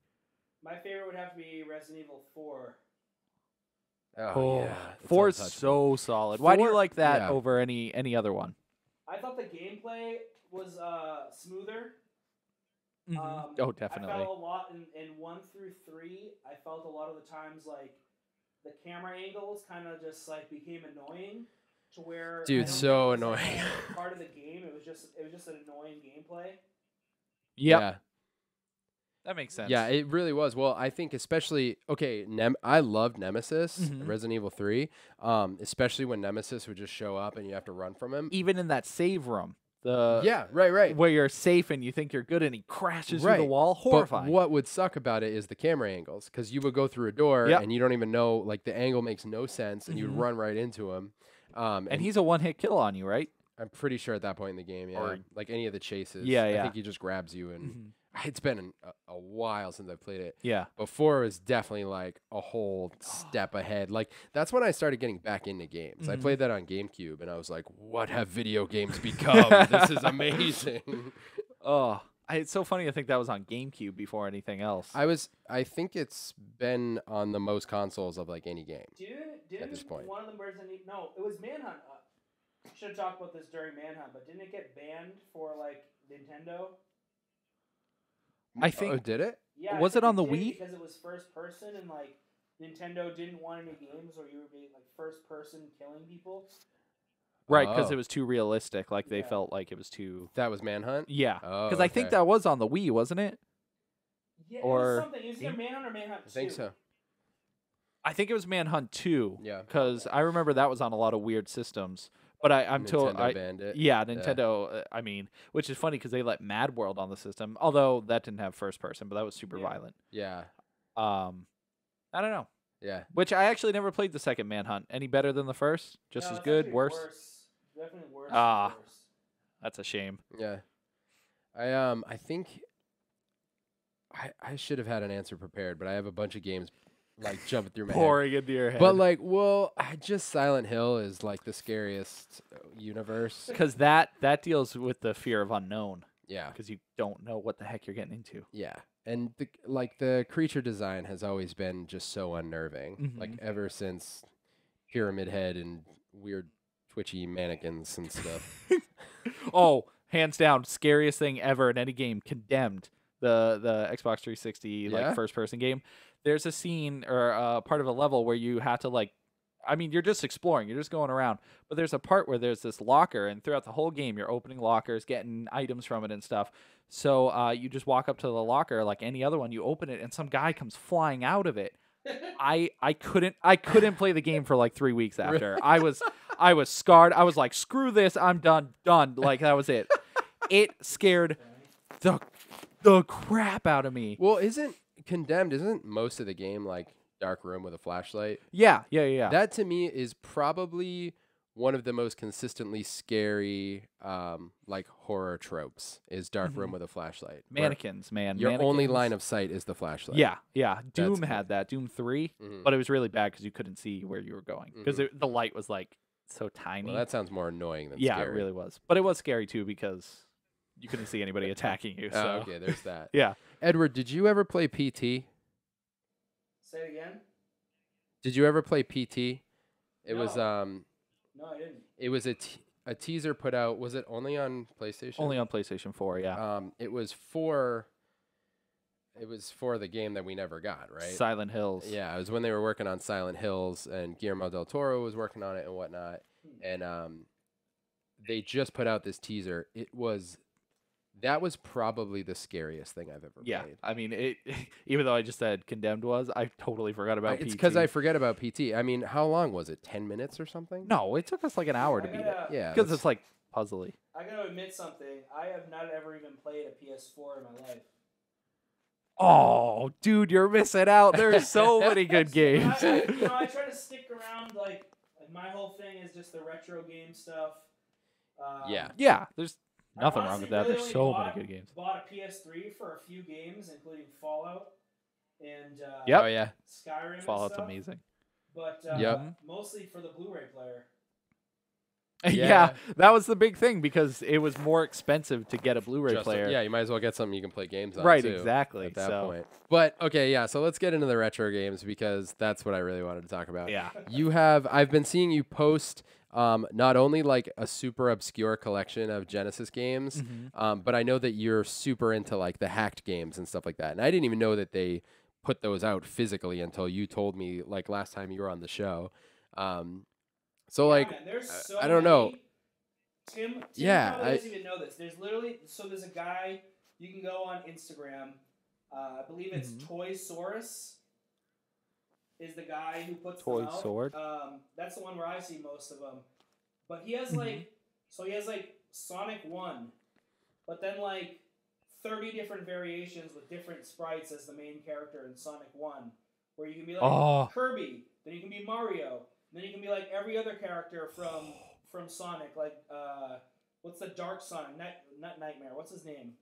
My favorite would have to be Resident Evil 4. Oh, yeah. It's 4 is untouchable. so solid. Why do you 4 like that yeah. over any other one? I thought the gameplay was smoother. Oh, definitely. I felt a lot in 1 through 3. I felt a lot of the times like the camera angles kind of just like became annoying to where Dude, I don't so think it was, like, annoying. a part of the game. It was just an annoying gameplay. Yep. Yeah. That makes sense. Yeah, it really was. Well, I think especially I loved Nemesis, Mhm. Resident Evil 3. Especially when Nemesis would just show up and you have to run from him. Even in that save room, the Yeah, right. where you're safe and you think you're good, and he crashes through the Right. wall. Horrifying. But what would suck about it is the camera angles, because you would go through a door Yep. and you don't even know, like the angle makes no sense, and you'd Mhm. run right into him. And he's a one-hit kill on you, right? I'm pretty sure at that point in the game, yeah, Or- like any of the chases, Yeah, I yeah. think he just grabs you, and Mhm. it's been a while since I played it. Yeah. Before it was definitely like a whole step ahead. Like that's when I started getting back into games. I Mhm. played that on GameCube, and I was like, "What have video games become? This is amazing." Oh, it's so funny to think that was on GameCube before anything else. I think it's been on the most consoles of like any game. Didn't this point. one of them Resident Evil? No, it was Manhunt. Should have talked about this during Manhunt, but didn't it get banned for like Nintendo? I think Oh, did it? Yeah, I Was it think on the did Wii? because it was first person and like Nintendo didn't want any games where you were being like first person killing people. right, because Oh. it was too realistic. Like they Yeah. felt like it was too. That was Manhunt. Yeah. Oh, Because I think okay. that was on the Wii, wasn't it? Yeah, it Or was something. It was either Manhunt or Manhunt 2. I think so. I think it was Manhunt 2. Yeah. Because I remember that was on a lot of weird systems. But I'm told. Nintendo banned it. Yeah, Nintendo. I mean, which is funny because they let Mad World on the system, although that didn't have first person, but that was super Yeah. violent. Yeah. I don't know. Yeah. Which I actually never played the second Manhunt. Any better than the first? Just No, as it's good? actually Worse? Definitely worse. Ah. than worse. That's a shame. Yeah. I think I should have had an answer prepared, but I have a bunch of games like jumping through my head. Pouring into your head. But like, well, just Silent Hill is like the scariest universe. Because that deals with the fear of unknown. Yeah. Because you don't know what the heck you're getting into. Yeah. And the creature design has always been just so unnerving. Like ever since Pyramid Head and weird twitchy mannequins and stuff. Oh, hands down, scariest thing ever in any game. Condemned, the Xbox 360 like first person game. There's a scene or part of a level where you have to like, I mean, you're just exploring, you're just going around, but there's a part where there's this locker, and throughout the whole game, you're opening lockers, getting items from it and stuff. So you just walk up to the locker like any other one, you open it, and some guy comes flying out of it. I couldn't play the game for like 3 weeks after. I was scarred. I was like, screw this, I'm done. Like that was it. It scared the crap out of me. Well, isn't most of the game like dark room with a flashlight? Yeah. That to me is probably one of the most consistently scary like horror tropes is dark room with a flashlight. Mannequins, man. Your only line of sight is the flashlight. Yeah. Doom had that. Doom 3, but it was really bad because you couldn't see where you were going because the light was like so tiny. Well, that sounds more annoying than yeah, scary. it really was. But it was scary too because you couldn't see anybody attacking you. So. Oh, okay, there's that. Yeah. Edward, did you ever play PT? Say it again. Did you ever play PT? It was No, I didn't. It was a teaser put out. Was it only on PlayStation? Only on PlayStation 4, yeah. It was for the game that we never got, right? Silent Hills. Yeah, it was when they were working on Silent Hills, and Guillermo del Toro was working on it and whatnot. And they just put out this teaser. That was probably the scariest thing I've ever played. I mean, even though I just said Condemned was, I totally forgot about PT. It's because I forget about PT. I mean, how long was it? 10 minutes or something? No, it took us like an hour to beat it. Yeah. Because it's like puzzly. I gotta admit something. I have not ever even played a PS4 in my life. Oh, dude, you're missing out. There's so many good games. I try to stick around, like my whole thing is just the retro game stuff. Yeah, there's nothing wrong honestly with that. really There's so only many good games. Bought a PS3 for a few games, including Fallout and Yep. Oh, yeah. Skyrim Fallout's and stuff. amazing. But Yep. mostly for the Blu-ray player. Yeah, that was the big thing because it was more expensive to get a Blu-ray player. Yeah, you might as well get something you can play games on. Right, too, exactly. At that point. But okay, yeah. So let's get into the retro games because that's what I really wanted to talk about. Yeah. I've been seeing you post not only like a super obscure collection of Genesis games, but I know that you're super into like the hacked games and stuff like that. And I didn't even know that they put those out physically until you told me like last time you were on the show. So like, man, there's so I don't know. many. Tim Yeah, probably doesn't even know this. There's literally there's a guy you can go on Instagram. I believe it's Toysaurus. Is the guy who puts Toy them out. Sword? That's the one where I see most of them. But he has like Sonic 1, but then like 30 different variations with different sprites as the main character in Sonic 1, where you can be like Kirby, then you can be Mario, then you can be like every other character from Sonic, like what's the Dark Sonic? Not Nightmare. What's his name?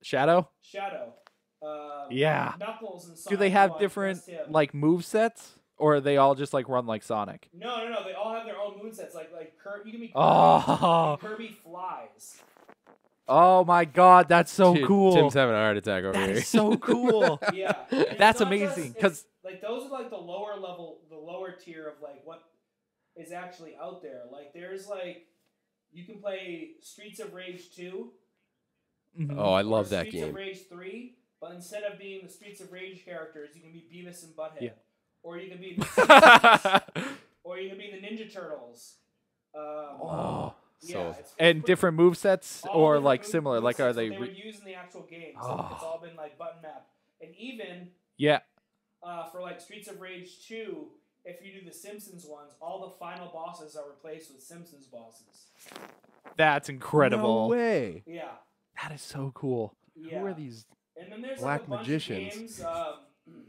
Shadow. Yeah. Knuckles and Sonic. Do they have 1, different that's him. like move sets, or are they all just like run like Sonic? No. They all have their own moonsets. Like Kirby, you can be Kirby. Oh. And Kirby flies. Oh my God, that's so Dude, cool. Tim's having a heart attack over That here. is so cool. Yeah, and it's That's not amazing, just- 'cause- it's, like those are like the lower level, the lower tier of like what is actually out there. Like there's like you can play Streets of Rage 2. Oh, I or love that Streets game. of Rage 3, but instead of being the Streets of Rage characters, you can be Beavis and Butthead, Yeah. or you can be the Simpsons, or you can be the Ninja Turtles. Oh. So it's And pretty- different move sets, all or different like move- similar? move Like are sets they? that would use in the actual game? So Oh. it's all been like button mapped, and even Yeah. for like Streets of Rage 2, if you do the Simpsons ones, all the final bosses are replaced with Simpsons bosses. That's incredible. No way. Yeah. That is so cool. Yeah. Who are these? And then there's black like a bunch magicians? of games.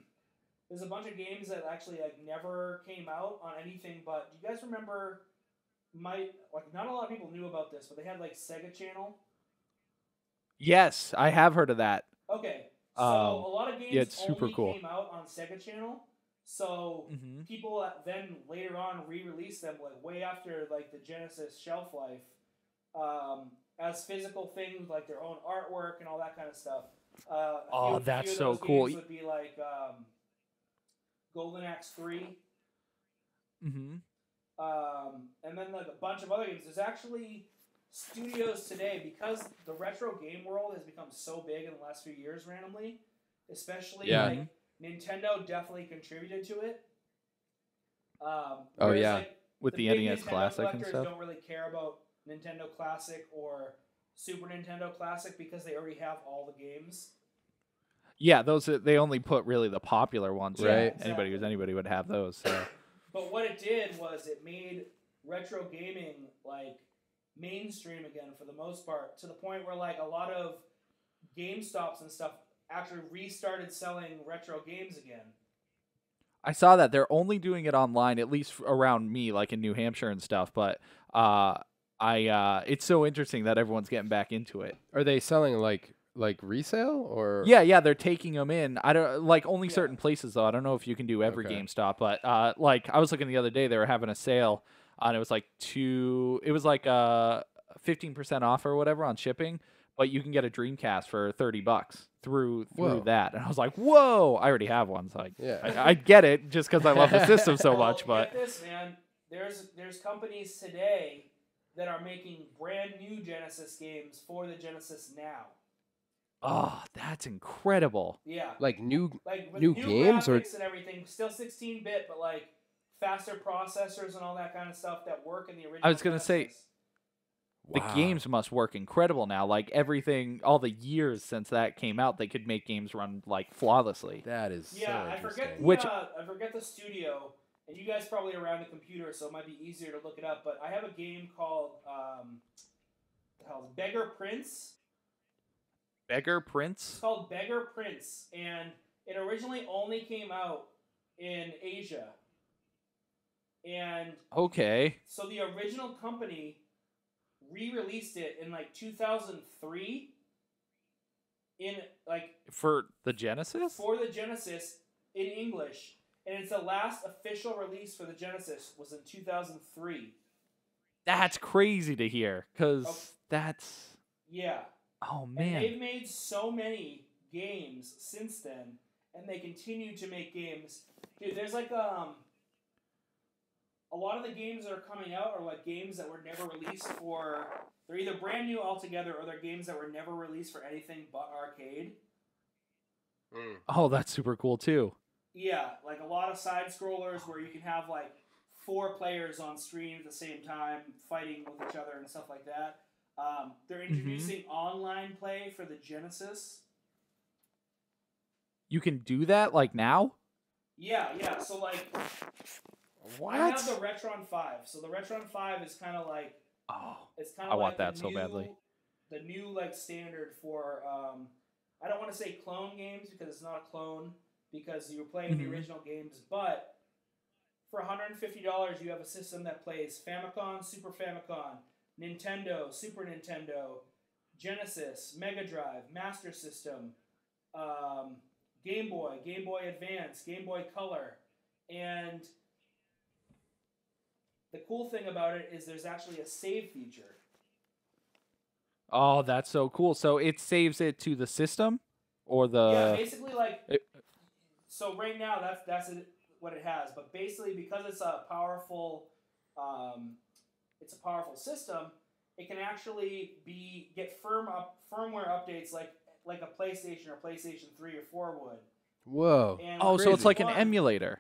There's a bunch of games that actually like never came out on anything. But do you guys remember? Not a lot of people knew about this, but they had like Sega Channel. Yes, I have heard of that. Okay, so a lot of games it's super only cool. came out on Sega Channel, So people then later on re-released them like way after like the Genesis shelf life as physical things, like their own artwork and all that kind of stuff. That's so so cool. Games would be like Golden Axe 3. And then like a bunch of other games. There's actually studios today, because the retro game world has become so big in the last few years randomly, especially like Nintendo definitely contributed to it. Like, with the NES Classic and stuff. Don't really care about Nintendo Classic or Super Nintendo Classic because they already have all the games. Yeah, those they only put really the popular ones, right? Exactly. Anybody would have those. So. But what it did was it made retro gaming like mainstream again for the most part, to the point where like a lot of GameStops and stuff actually restarted selling retro games again. I saw that they're only doing it online, at least around me, like in New Hampshire and stuff. But it's so interesting that everyone's getting back into it. Are they selling like resale or? Yeah, they're taking them in. I don't like only certain places though. I don't know if you can do every GameStop, but like I was looking the other day, they were having a sale, and it was like 15% off or whatever on shipping, but you can get a Dreamcast for $30 through that, and I was like, whoa! I already have one, so I get it just because I love the system so much. But get this, man, there's companies today that are making brand new Genesis games for the Genesis now. Oh, that's incredible! Yeah, like new graphics games or and everything, still 16-bit, but like faster processors and all that kind of stuff that work in the original. I was gonna say, the games must work incredible now. Like everything, all the years since that came out, they could make games run like flawlessly. That is I forget the studio, and you guys probably are around the computer, so it might be easier to look it up. But I have a game called Beggar Prince. Beggar Prince? It's called Beggar Prince, and it originally only came out in Asia. And so the original company re-released it in like 2003 in like for the Genesis? For the Genesis in English, and it's the last official release for the Genesis was in 2003. That's crazy to hear, cuz that's Oh man. And they've made so many games since then, and they continue to make games. Dude, there's like a lot of the games that are coming out are like games that were never released for. They're either brand new altogether, or they're games that were never released for anything but arcade. Oh, that's super cool too. Yeah, like a lot of side scrollers where you can have like 4 players on screen at the same time fighting with each other and stuff like that. They're introducing online play for the Genesis. You can do that like now? Yeah. So like, what? I have the Retron 5. So the Retron 5 is kind of like, it's kind of like want that so badly. The new like standard for I don't want to say clone games because it's not a clone because you're playing the original games, but for $150 you have a system that plays Famicom, Super Famicom, Nintendo, Super Nintendo, Genesis, Mega Drive, Master System, Game Boy, Game Boy Advance, Game Boy Color, and the cool thing about it is there's actually a save feature. Oh, that's so cool. So it saves it to the system or the basically like so right now that's what it has, but basically because it's a powerful system, it can actually get firmware updates like a PlayStation or PlayStation 3 or 4 would. Whoa. And so it's like an emulator.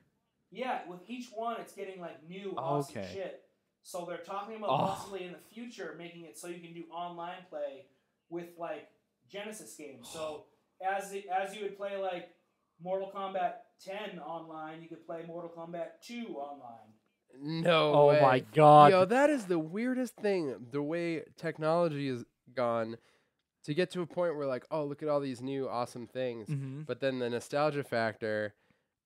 Yeah, with each one it's getting like new awesome shit. So they're talking about possibly in the future making it so you can do online play with like Genesis games. So as you would play like Mortal Kombat 10 online, you could play Mortal Kombat 2 online. No way. Oh my god. Yo, that is the weirdest thing, the way technology has gone to get to a point where like, oh, look at all these new awesome things. But then the nostalgia factor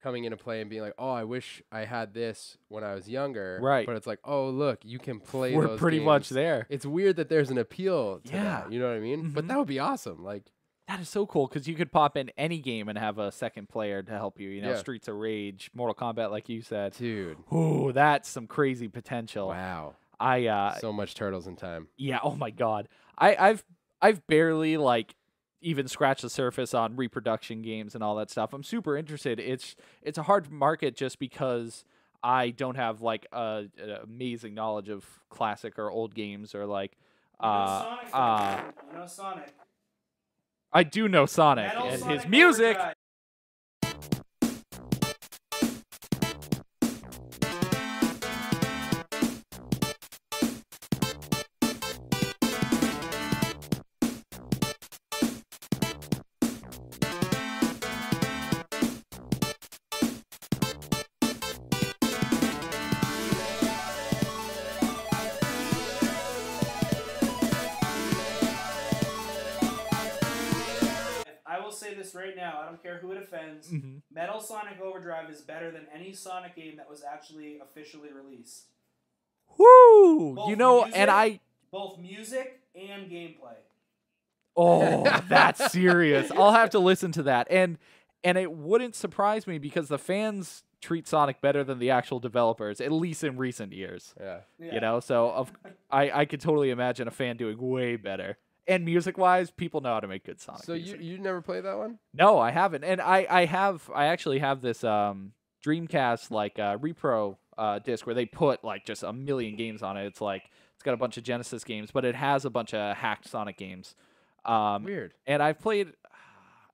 coming into play and being like, oh, I wish I had this when I was younger. Right. But it's like, oh, look, you can play We're those pretty games. much there. It's weird that there's an appeal to that. You know what I mean? But that would be awesome. Like, That is so cool because you could pop in any game and have a second player to help you. You know, Yeah. Streets of Rage, Mortal Kombat, like you said. Dude. Ooh, that's some crazy potential. Wow. I So much Turtles in Time. Yeah. Oh my God. I've barely like even scratched the surface on reproduction games and all that stuff. I'm super interested. It's a hard market just because I don't have like an amazing knowledge of classic or old games or like. Sonic. You know Sonic. I do know Sonic Metal and Sonic his music. Overdrive. I will say this right now. I don't care who it offends. Mm-hmm. Metal Sonic Overdrive is better than any Sonic game that was actually officially released. Woo! Both You know, music- and I. Both music and gameplay. Oh, that's serious. I'll have to listen to that. And it wouldn't surprise me because the fans treat Sonic better than the actual developers, at least in recent years. Yeah. Yeah. You know, so I could totally imagine a fan doing way better. And music-wise, people know how to make good Sonic So music. you never played that one? No, I haven't. And I actually have this Dreamcast like repro disc where they put like just a million games on it. It's like it's got a bunch of Genesis games, but it has a bunch of hacked Sonic games. Weird. And I've played,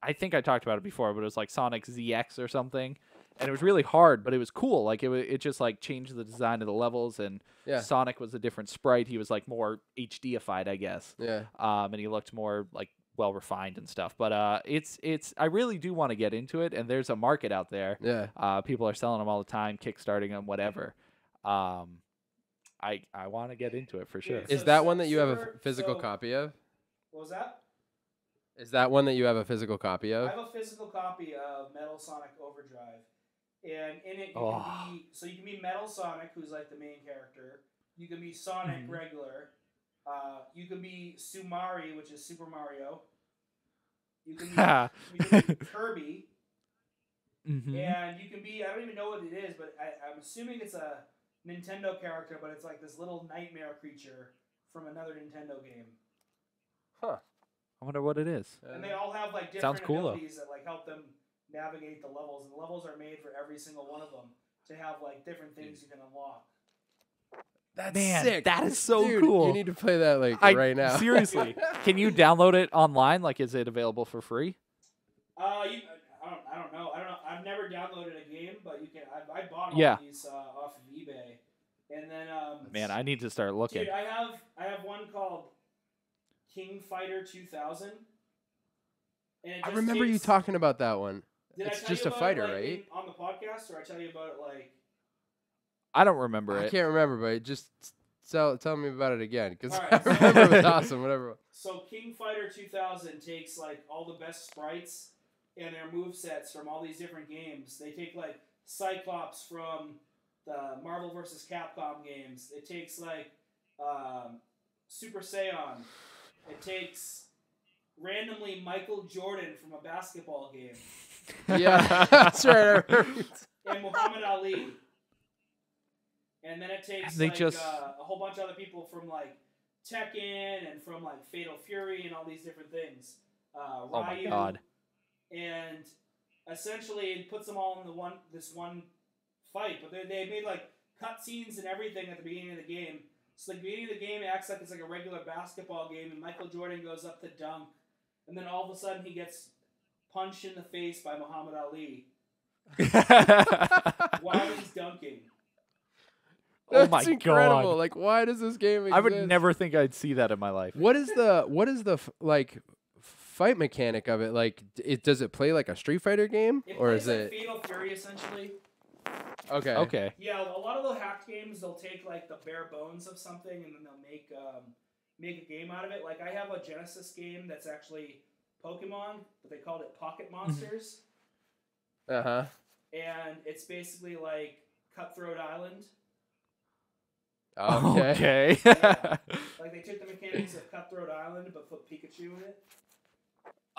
I think I talked about it before, but it was like Sonic ZX or something. And it was really hard, but it was cool. Like it just like changed the design of the levels, and Yeah. Sonic was a different sprite. He was like more HDified, I guess. Yeah. And he looked more like well refined and stuff. But it's I really do want to get into it, and there's a market out there. Yeah. People are selling them all the time, kickstarting them, whatever. I want to get into it for sure. Yeah, Is that one that you have a Silver- physical so- copy of? What was that? Is that one that you have a physical copy I of? have a physical copy of Metal Sonic Overdrive, and in it Oh. you can be Metal Sonic, who's like the main character. You can be Sonic Mhm. regular. You can be Sumari, which is Super Mario. You can be Kirby, Mhm. and you can be, I don't even know what it is, but I'm assuming it's a Nintendo character, but it's like this little nightmare creature from another Nintendo game. Huh. I wonder what it is. And they all have like Sounds different cool, though. abilities that like help them navigate the levels, and the levels are made for every single one of them to have like different things you can unlock. That's Man, sick. that is so Dude, cool. You need to play that like right now. Seriously, can you download it online? Like, is it available for free? I don't know. I've never downloaded a game, but you can. I bought all Yeah. these off of eBay, and then Man, I need to start looking. dude, I have one called King Fighter 2000. And it I just remember you takes- talking about that one. Did I It's tell just you a about fighter, it, like, right? on the podcast, or I tell you about it like? I don't remember I it. can't remember, but just tell me about it again, because All I right, so- remember it was awesome. Whatever. So King Fighter 2000 takes like all the best sprites and their movesets from all these different games. They take like Cyclops from the Marvel vs. Capcom games. It takes like Super Saiyan. It takes randomly Michael Jordan from a basketball game Yeah, that's right. I remember. and Muhammad Ali. And then it takes They like just- a whole bunch of other people from like Tekken and from like Fatal Fury and all these different things. Oh my Ryu. God. And essentially it puts them all in this one fight. But they made like cutscenes and everything at the beginning of the game. So the beginning of the game acts like it's like a regular basketball game, and Michael Jordan goes up to dunk, and then all of a sudden he gets punched in the face by Muhammad Ali while he's dunking. Oh That's my incredible. God. Like, why does this game exist? I would never think I'd see that in my life. What is the like fight mechanic of it? Like, does it play like a Street Fighter game, It or plays is like it Fatal Fury essentially. okay? Okay. Yeah, a lot of the hacked games they'll take like the bare bones of something and then they'll make a game out of it. Like I have a Genesis game that's actually Pokemon, but they called it Pocket Monsters, Uh huh. and it's basically like Cutthroat Island. Okay. Yeah. Like they took the mechanics of Cutthroat Island but put Pikachu in it.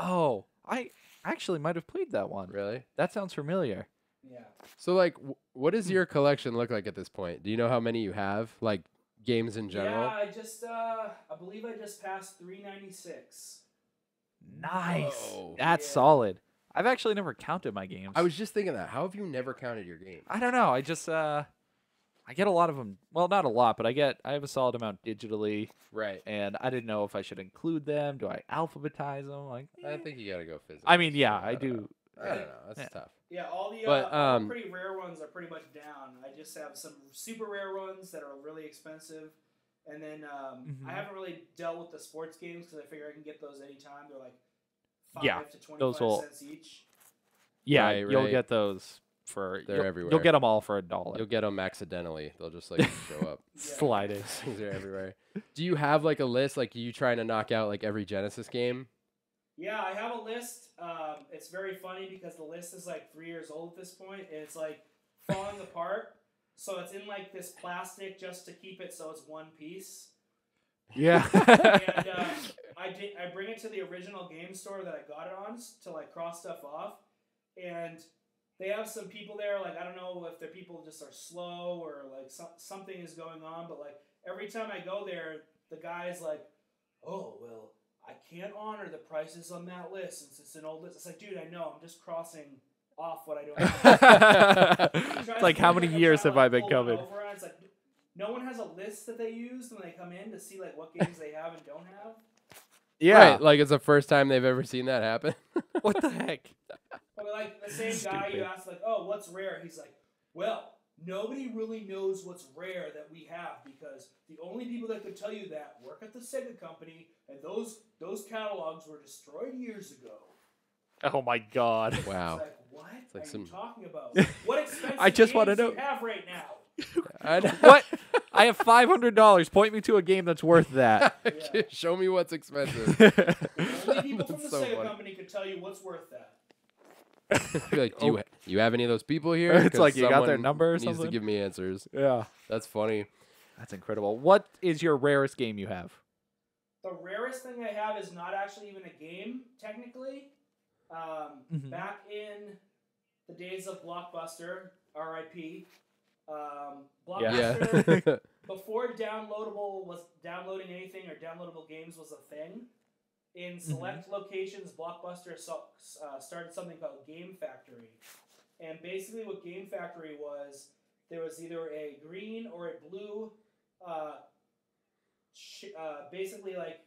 Oh, I actually might have played that one. Really? That sounds familiar. Yeah. So, like, what does your collection look like at this point? Do you know how many you have? Like, games in general? Yeah, I believe I just passed 396. Nice. Whoa. That's Yeah. solid. I've actually never counted my games. I was just thinking that. How have you never counted your games? I don't know. I just I get a lot of them. Well, not a lot, but I have a solid amount digitally, Right. and I didn't know if I should include them. Do I alphabetize them? Like, I think you gotta go physical. I mean, yeah, I I don't do. know. I don't know. That's Yeah. tough. Yeah, all the But, pretty rare ones are pretty much down. I just have some super rare ones that are really expensive. And then I haven't really dealt with the sports games because I figure I can get those anytime. They're like 5 to 25 cents each. Yeah, Right, you'll right. get those for. They're You'll everywhere. get them all for $1. You'll get them accidentally. They'll just like show up. Slide it. Things are everywhere. Do you have like a list? Like, you trying to knock out like every Genesis game? Yeah, I have a list. It's very funny because the list is like 3 years old at this point, and it's like falling apart. So it's in like this plastic just to keep it so it's one piece. Yeah. And I bring it to the original game store that I got it on to like cross stuff off, and they have some people there. Like, I don't know if the people just are slow or like something is going on, but like every time I go there, the guy's like, "Oh well, I can't honor the prices on that list since it's an old list." It's like, dude, I know. I'm just crossing off what I don't have. It's like, how many years have I been coming? It's like, no one has a list that they use when they come in to see like what games they have and don't have. Yeah. Right, like it's the first time they've ever seen that happen. What the heck? But like the same guy, you ask like, "Oh, what's rare?" He's like, "Well, nobody really knows what's rare that we have because the only people that could tell you that work at the Sega company, and those catalogs were destroyed years ago." Oh my God. Wow. It's like, what like are some- you talking about? What expensive I just games wanna do know. you have right now? I know. What? I have $500. Point me to a game that's worth that. Yeah. Show me what's expensive. Only people from the That's so Sega funny. company could tell you what's worth that. Be like, do you have any of those people here? It's 'Cause like you got their someone number or needs something? to give me answers. Yeah. That's funny. That's incredible. What is your rarest game you have? The rarest thing I have is not actually even a game, technically. Back in the days of Blockbuster, R.I.P. Blockbuster, Yeah. before downloading anything or downloadable games was a thing. In select locations, Blockbuster started something called Game Factory. And basically what Game Factory was, there was either a green or a blue basically like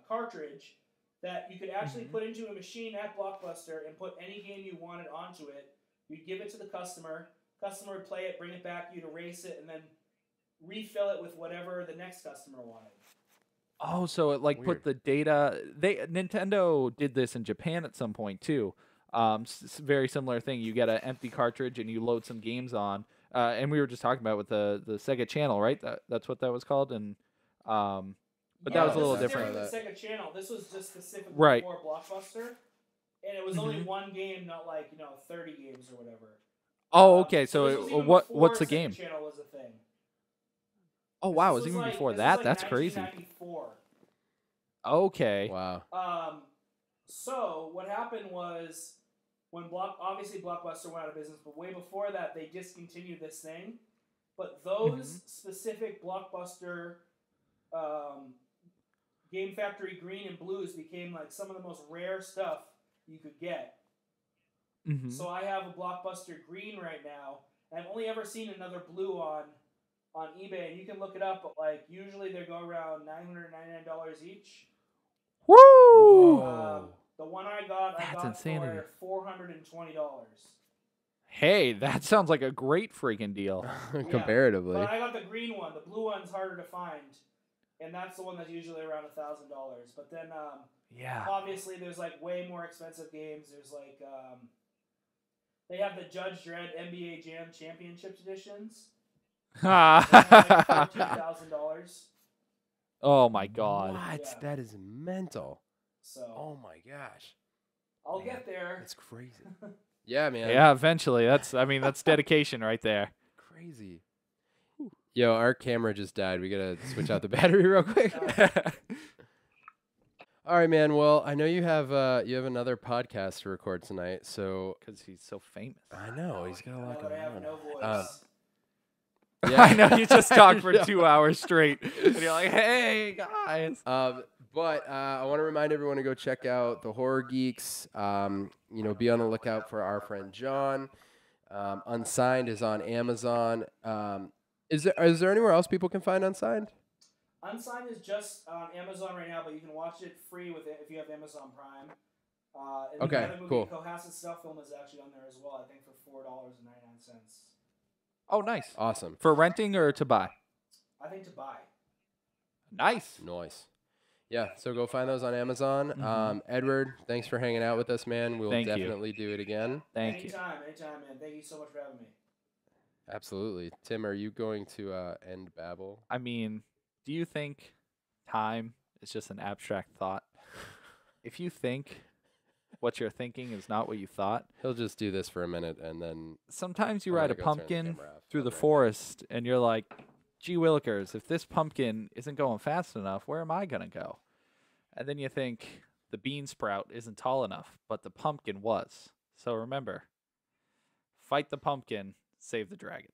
cartridge that you could actually put into a machine at Blockbuster and put any game you wanted onto it. You'd give it to the customer. Customer would play it, bring it back, you'd erase it, and then refill it with whatever the next customer wanted. Oh, so it like Weird. put the data. Nintendo did this in Japan at some point too. Very similar thing. You get an empty cartridge and you load some games on. And we were just talking about with the Sega Channel, right? That's what that was called. And but that was a little this is different. than the Sega Channel. This was just specifically Right. for Blockbuster, and it was only one game, not like 30 games or whatever. Oh, okay. This So was even what's before the Sega game? Channel was a thing. Oh wow, it This was even like- before this that. was like That's crazy. 1994. Okay. Wow. So what happened was when obviously Blockbuster went out of business, but way before that they discontinued this thing. But those specific Blockbuster Game Factory Green and Blues became like some of the most rare stuff you could get. So I have a Blockbuster Green right now. And I've only ever seen another blue on eBay, and you can look it up. But like usually they go around $999 each. Woo! The one I got That's insanity. for $420. Hey, that sounds like a great freaking deal. Comparatively. But I got the green one. The blue one's harder to find, and that's the one that's usually around $1,000. But then, Yeah. obviously, there's like way more expensive games. There's like they have the Judge Dredd NBA Jam Championships editions. $2,000. Oh my God. What? Yeah. That is mental. So Oh my gosh. I'll get there. That's crazy. Yeah, man. Yeah, eventually. That's dedication right there. Crazy. Yo, our camera just died. We gotta switch out the battery real quick. All right, man. Well, I know you have another podcast to record tonight, so Because he's so famous. I know he's got a lot But I going have on. no voice. Yeah. I know you just talked for 2 hours straight, and you're like, "Hey guys." But I want to remind everyone to go check out the Horror Geeks. Be on the lookout for our friend Jon. Unsigned is on Amazon. Is there anywhere else people can find Unsigned? Unsigned is just on Amazon right now, but you can watch it free with it if you have Amazon Prime. And Okay, the other movie, cool. Cohasset Stuff Film, is actually on there as well. I think for $4.99. Oh, nice. Awesome. For renting or to buy? I think to buy. Nice. Nice. Yeah, so go find those on Amazon. Mhm. Edward, thanks for hanging out with us, man. We'll Thank you. definitely do it again. Thank you. Anytime, man. Thank you so much for having me. Absolutely. Tim, are you going to end Babel? I mean, do you think time is just an abstract thought? If you think what you're thinking is not what you thought, He'll just do this for a minute and then... sometimes you I'm ride a gonna go turn the pumpkin camera off. through the Okay. forest and you're like, gee willikers, if this pumpkin isn't going fast enough, where am I going to go? And then you think the bean sprout isn't tall enough, but the pumpkin was. So remember, fight the pumpkin, save the dragon.